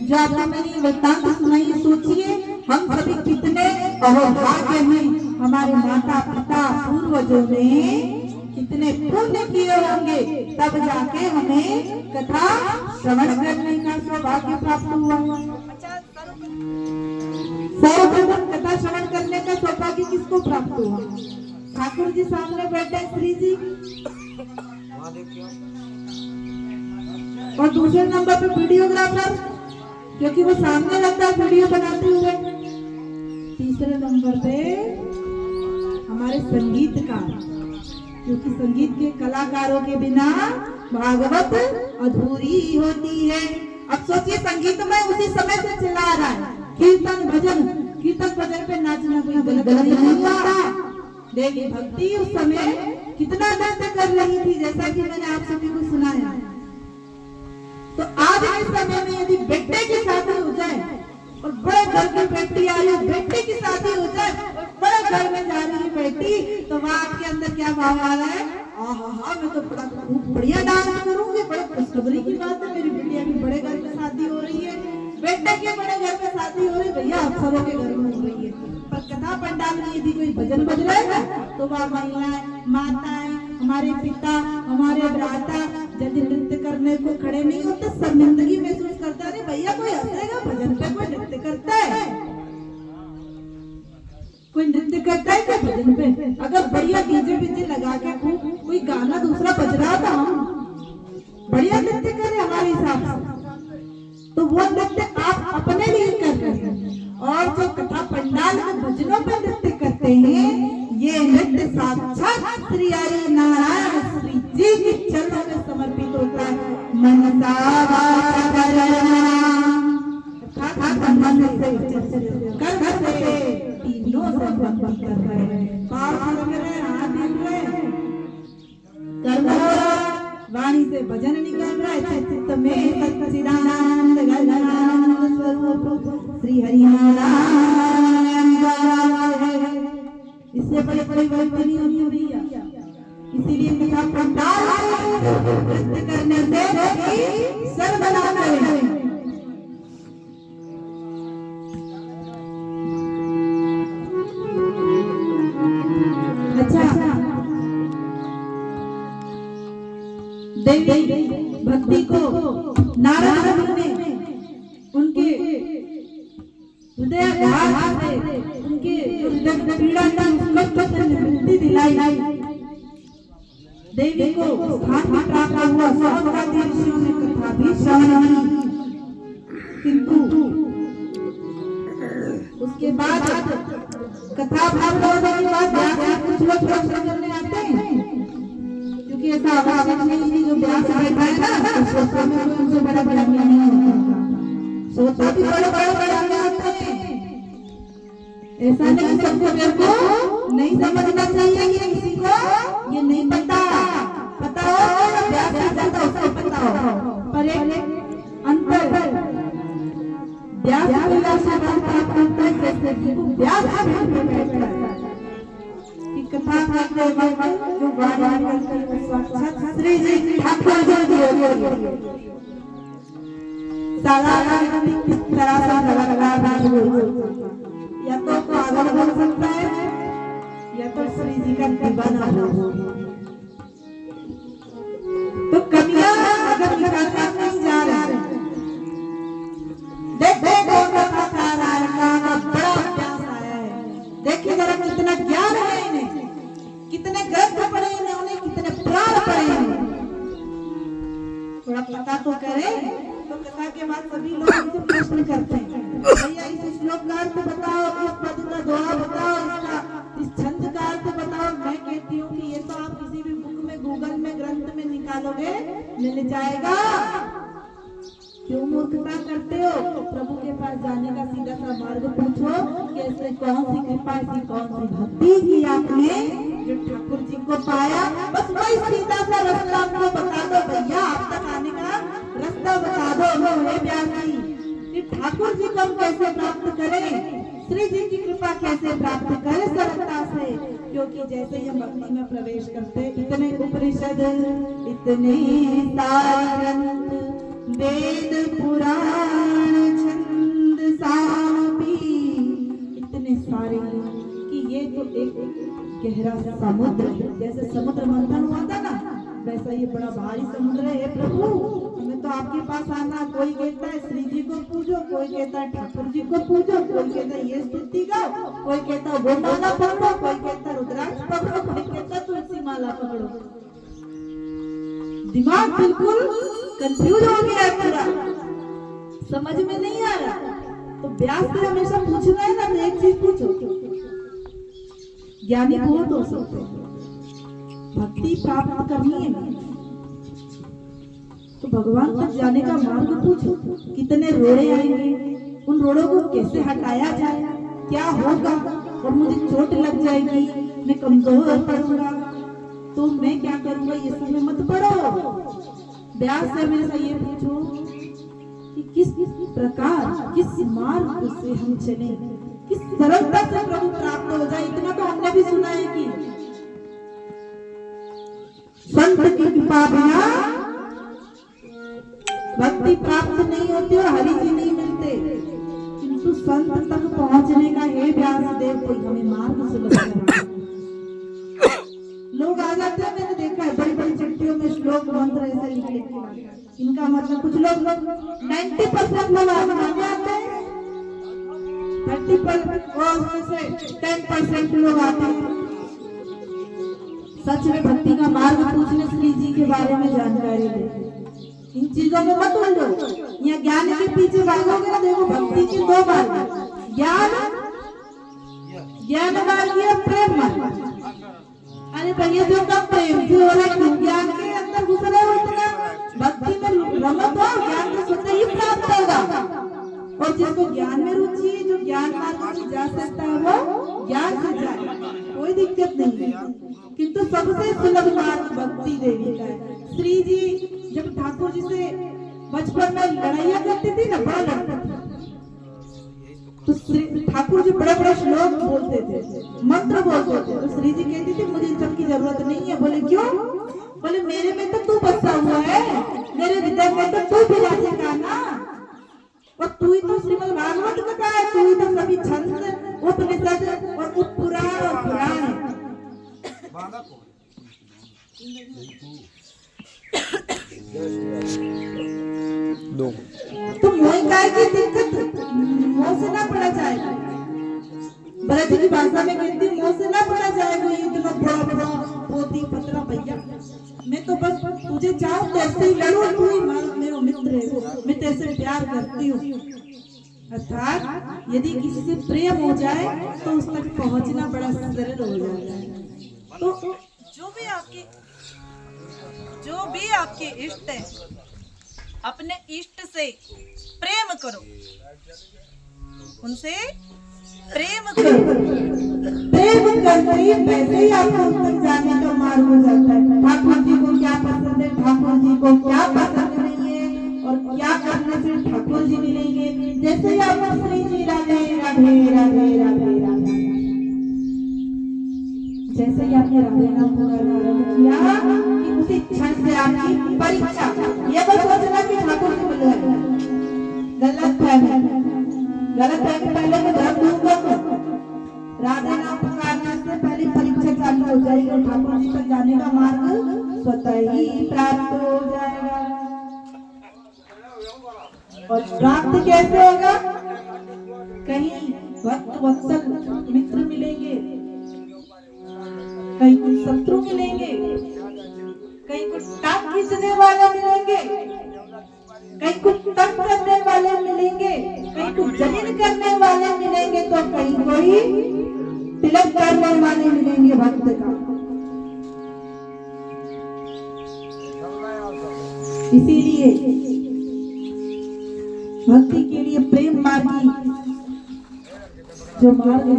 जो आपने मेरी वृत्तांत सुनाई, सोचिए हम सभी कितने अहोभाग्य हैं, हमारे माता पिता पूर्वजों ने कितने पुण्य किए होंगे, तब जाके हमें कथा श्रवण करने का सौभाग्य प्राप्त हुआ। सर्वप्रथम कथा श्रवण करने का सौभाग्य किसको प्राप्त हुआ? ठाकुर जी सामने बैठे, श्री जी और दूसरे नंबर पे वीडियोग्राफर, क्योंकि वो सामने रहता है वीडियो बनाते हुए। तीसरे नंबर पे हमारे संगीतकार, क्योंकि संगीत के कलाकारों के बिना भागवत अधूरी होती है। अब सोचिए, संगीत में उसी समय से चला रहा है, कीर्तन भजन पे नाचना कोई गलत नहीं होता। देवी भक्ति उस समय कितना नृत्य कर रही थी, जैसा कि मैंने आप सभी को सुनाया। तो आज के समय में यदि बेटे की शादी हो जाए और बड़े घर की बेटी आ रही, बेटे की शादी हो जाए और बड़े घर में जा रही है बेटी, तो वहां आपके अंदर क्या भाव आ रहा है? आहा, मैं तो बड़ा खूब बढ़िया डांस करूंगी, बड़े खुशखबरी की बात है, मेरी बेटिया की बड़े घर में शादी हो रही है, बेटे के बड़े घर में शादी हो रही है, भैया अफसरों के घर में हो रही है। पर कथा पंडाल में यदि कोई भजन बज रहा है तो वह महिलाएं, माताएं, हमारे पिता, हमारे भ्राता यदि नृत्य करने को खड़े नहीं होते, शर्मिंदगी महसूस करता है। भैया कोई हंसेगा भजन पे, कोई नृत्य करता है, कोई नृत्य करता है क्या भजन पे? अगर बढ़िया डीजे बीजे लगा के कोई गाना दूसरा बज रहा था, हम बढ़िया नृत्य करें हमारे हिसाब से, तो वो नृत्य आप अपने लिए कर रहे हैं। और जो कथा पंडाल में भजनों पे नृत्य करते हैं, ये नृत्य साक्षात श्री हरि नारायण श्री जी के चरणों में समर्पित होता है। मनसा मन से कर्म से तीनों से भक्ति कर रहे हैं, पाँव लग रहे हैं, हाथ हिल रहे हैं, कर्म हो रहा है, वाणी से भजन निकल रहा है, चित्त में सच्चिदानंद गगनानंद स्वरूप श्री हरि नारायण है। इससे बड़ी बड़ी भक्ति नहीं होती भैया। इसीलिए कथा पंडाल नृत्य करने से सर्वदा करें। देवी भक्ति को नारद मुनि ने उनके हृदयाघात से, उनके हृदय पीड़ा की कष्ट से मुक्ति दिलाई। देवी को स्थान भी प्राप्त हुआ, सौभाग्य ऋषियों ने कथा भी श्रवण की। किंतु उसके बाद कथा प्राप्त होने के बाद कुछ लोग प्रश्न करने आते हैं, क्योंकि ऐसा आवश्यक नहीं कि जो व्यास बैठा है ना, श्रोता में कोई उनसे बड़ा बड़ा ज्ञानी होता, श्रोता भी बड़े बड़े ज्ञानी होते हैं। ऐसा नहीं, सबको मेरे को नहीं समझना चाहिए कि किसी को ये नहीं पता हो तो व्यास से ज्यादा उसको पता हो, पर एक अंतर व्यास से प्राप्त होता है। जैसे कि व्यास में बैठता है कि कथा करते वक्त जो वाणी करते हैं साक्षात श्री जी ठाकुर जी सारा किस तरह से लगा या तो पागल हो सकता है या तो श्री जी का दीवाना हो। तो कमियां अगर निकालना नहीं जा रहा है, देखो कथाकार का बड़ा अभ्यास आया है, देखिए जरा कितना ज्ञान है इन्हें, कितने ग्रंथ पढ़े इन्होंने, कितने पुराण पढ़े हैं, थोड़ा पता तो करें। तो कथा के बाद सभी लोग इनसे प्रश्न करते हैं, भैया इस श्लोक का अर्थ बताओ, इस पद का दोहा बताओ, इस छंद का अर्थ बताओ। मैं कहती हूँ कि ये तो आप किसी भी बुक में, गूगल में, ग्रंथ में निकालोगे मिल जाएगा। क्यों मूर्खता करते हो? प्रभु के पास जाने का सीधा सा मार्ग पूछो कि ऐसे कौन सी कृपा, ऐसी कौन सी भक्ति की आपने जो ठाकुर जी को पाया। बस वही सीधा सा रास्ता आपको बता दो भैया, आप तक आने का रास्ता बता दो। हे व्यास जी, ठाकुर जी को हम कैसे प्राप्त करें, श्री जी की कृपा कैसे प्राप्त करें सरलता से? क्योंकि जैसे ही हम भक्ति में प्रवेश करते, इतने उपनिषद, इतने सारंग, वेद पुराण, छंद सामपी, इतने सारे कि ये तो एक गहरा समुद्र है। जैसे समुद्र मंथन हुआ था ना, वैसा ये बड़ा भारी समुद्र है। प्रभु हमें तो आपके पास आना, कोई कहता है श्री जी को पूजो, कोई कहता है ठाकुर जी को पूजो, कोई कहता है ये स्तुति गाओ, कोई कहता है वो माला पकड़ो, कोई कहता है रुद्राक्ष पकड़ो, कोई कहता है तुलसी माला पकड़ो। दिमाग बिल्कुल कंफ्यूज हो गया है पूरा, समझ में नहीं आ रहा। तो व्यास से हमेशा पूछना है ना, तो एक चीज पूछो, ज्ञानी बहुत हो सकते हैं, भक्ति प्राप्त करनी है तो भगवान तक जाने का मार्ग पूछो। कितने रोड़े आएंगे, उन रोड़ों को कैसे हटाया जाए, क्या होगा, और मुझे चोट लग जाएगी, मैं कमजोर पड़ूंगा, तो मैं क्या करूंगा, ये सब में मत पड़ो। व्यास से हमेशा ये पूछो कि किस प्रकार, किस मार्ग से हम चले, किस सरलता से प्रभु प्राप्त हो जाए। इतना तो हमने भी सुना है कि संत की कृपा बिना भक्ति प्राप्त नहीं होती और हरि जी नहीं मिलते, किंतु संत तक पहुंचने का हे व्यास देव कोई हमें मार्ग सुलभ करो। लोग आ जाते हैं, मैंने देखा है बड़ी बड़ी चिट्ठियों में श्लोक मंत्र ऐसे लिखे, इनका मतलब कुछ लोग 90% लोग आगे आते हैं, 30% और उसमें से 10% लोग आते हैं सच में भक्ति का मार्ग पूछने, श्री जी के बारे में जानकारी दे। इन चीजों में मत उलझो, या ज्ञान के पीछे भागोगे ना। देखो भक्ति के दो मार्ग, ज्ञान मार्ग या प्रेम मार्ग। अरे भैया जो कब प्रेम से हो रहा है, ज्ञान के अंदर घुस रहे हो, इतना भक्ति में रमत हो, ज्ञान तो स्वतः ही प्राप्त होगा। और जिसको ज्ञान में रुचि है, जो ज्ञान मार्ग से जा सकता है वो ज्ञान से जाए, कोई दिक्कत नहीं है। किंतु सबसे सुलभ मार्ग भक्ति देवी का है। श्री जी जब ठाकुर जी से बचपन में लड़ाइया करती थी ना, बड़ा लड़ता था, तो ठाकुर जी बड़े बड़े श्लोक बोलते थे, मंत्र बोलते थे, तो श्री जी कहती थी मुझे इन सब की जरूरत नहीं है। बोले क्यों? बोले मेरे में तो तू बसा हुआ है, मेरे हृदय में तो तू विराजेगा ना, और तू ही तो श्रीमद् भागवत कथा है, तू ही तो सभी छंद, उपनिषद और उपपुराण और पुराण है। तो मोह काय की दिक्कत, मोह से ना पड़ा जाएगा। भरत की भाषा में कहती मोह से ना पड़ा जाएगा। ये इतना बड़ा बड़ा पोती पतरा भैया, मैं तो बस तुझे चाहूं तो ऐसे ही लड़ू, तू ही मेरा मित्र है, मैं तेरे प्यार करती हूँ। अर्थात यदि किसी से प्रेम हो जाए तो उस तक पहुंचना बड़ा सरल हो जाता है। तो जो भी आपके इष्ट है, अपने इष्ट से प्रेम करो, उनसे प्रेम करो। प्रेम करते ही वैसे ही आपको तक जाने का मार्ग हो जाता है। ठाकुर जी को क्या पसंद है, ठाकुर जी को क्या पसंद नहीं है, और क्या करने से ठाकुर जी मिलेंगे। जैसे ही आपको श्री जी राधे राधे राधे राधे राधे, जैसे ही आपने राधे नाम को किया कि उसी क्षण से आपकी परीक्षा, ये बस सोचना कि ठाकुर जी मिल गए, गलत है। पहले मैं धर्म दूंगा, राधे नाम पुकारने से पहले परीक्षा चालू हो जाएगी और ठाकुर जी तक जाने का मार्ग स्वतः ही प्राप्त हो जाएगा। और प्राप्त कैसे होगा? कहीं भक्त वत्सल मित्र मिलेंगे, कहीं कुछ शत्रु मिलेंगे, कहीं कुछ टांग खींचने वाले मिलेंगे, कहीं कुछ तंग करने वाले मिलेंगे, कहीं कुछ जलील करने वाले मिलेंगे, तो कहीं कोई तिलक करने वाले मिलेंगे भक्त का। इसीलिए भक्ति के लिए प्रेम मार्गी जो मार्ग है,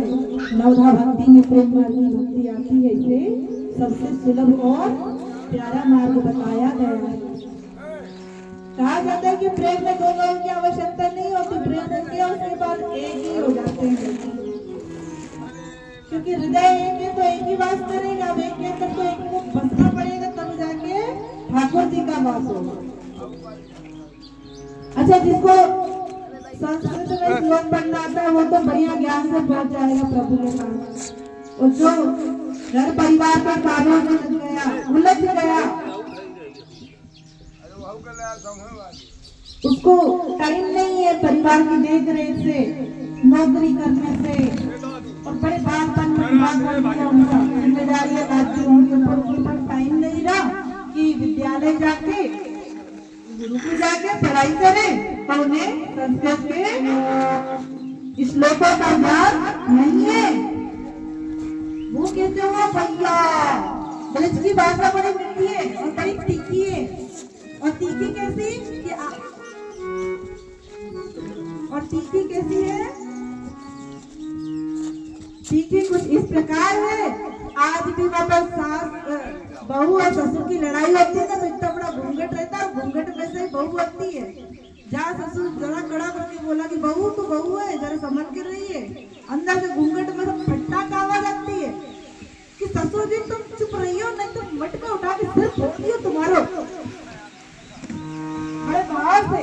नवधा भक्ति में प्रेम मार्गी भक्ति आती है, इसे सबसे सुलभ और प्यारा मार्ग बताया गया है। कहा जाता है कि प्रेम में दो लोगों की आवश्यकता नहीं होती, प्रेम हो गया उसके बाद एक ही हो जाते हैं, क्योंकि हृदय एक है तो एक ही वास करेगा। अब एक के अंदर तो एक को बसना पड़ेगा, तब जाके ठाकुर जी का वास होगा। अच्छा, जिसको संस्कृत में श्लोक पढ़ना आता है वो तो बढ़िया ज्ञान से पहुंच जाएगा प्रभु के पास। और जो घर परिवार के कार्यों में उलझ गया, उसको टाइम नहीं है परिवार की देख रेख से, नौकरी करने से, और बड़े बातपन में जिम्मेदारियां लाती उनके ऊपर टाइम नहीं रहा कि विद्यालय पढ़ने जाके गुरु को जाके पढ़ाई करें तो उन्हें संस्कृत के श्लोकों का ज्ञान नहीं है। वो कहते हो भैया ब्रज की भाषा बड़ी मीठी है और बड़ी तीखी है। और तीखी कैसी कि और तीखी कैसी है? तीखी कुछ इस प्रकार है, आज भी वहाँ पर सास बहू और ससुर की लड़ाई होती है ना, तो इतना बड़ा घूंघट रहता है, घूंघट में से ही बहू बनती है। जहाँ ससुर जरा कड़ा करके बोला कि बहू तो बहू है, जरा समझ के रहिए, अंदर से घूंघट में से फट्टा का आवाज आती है कि ससुर जी तुम चुप रहियो, नहीं तो मटका उठा के सिर फोड़ दियो तुम्हारो। बड़े भाव से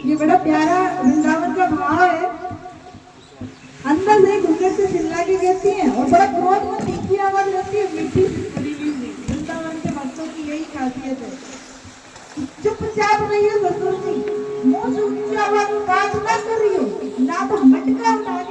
ये बड़ा प्यारा वृंदावन का भाव है। अंदर से घूंघट से चिल्ला के कहती है और बड़ा क्रोध में तीखी आवाज रहती है, मीठी वृंदावन के भक्तों की यही खासियत है। चुपचाप रहिए ससुर जी, मुंह से ऊंची आवाज में बात ना करियो, ना तो मटका उठा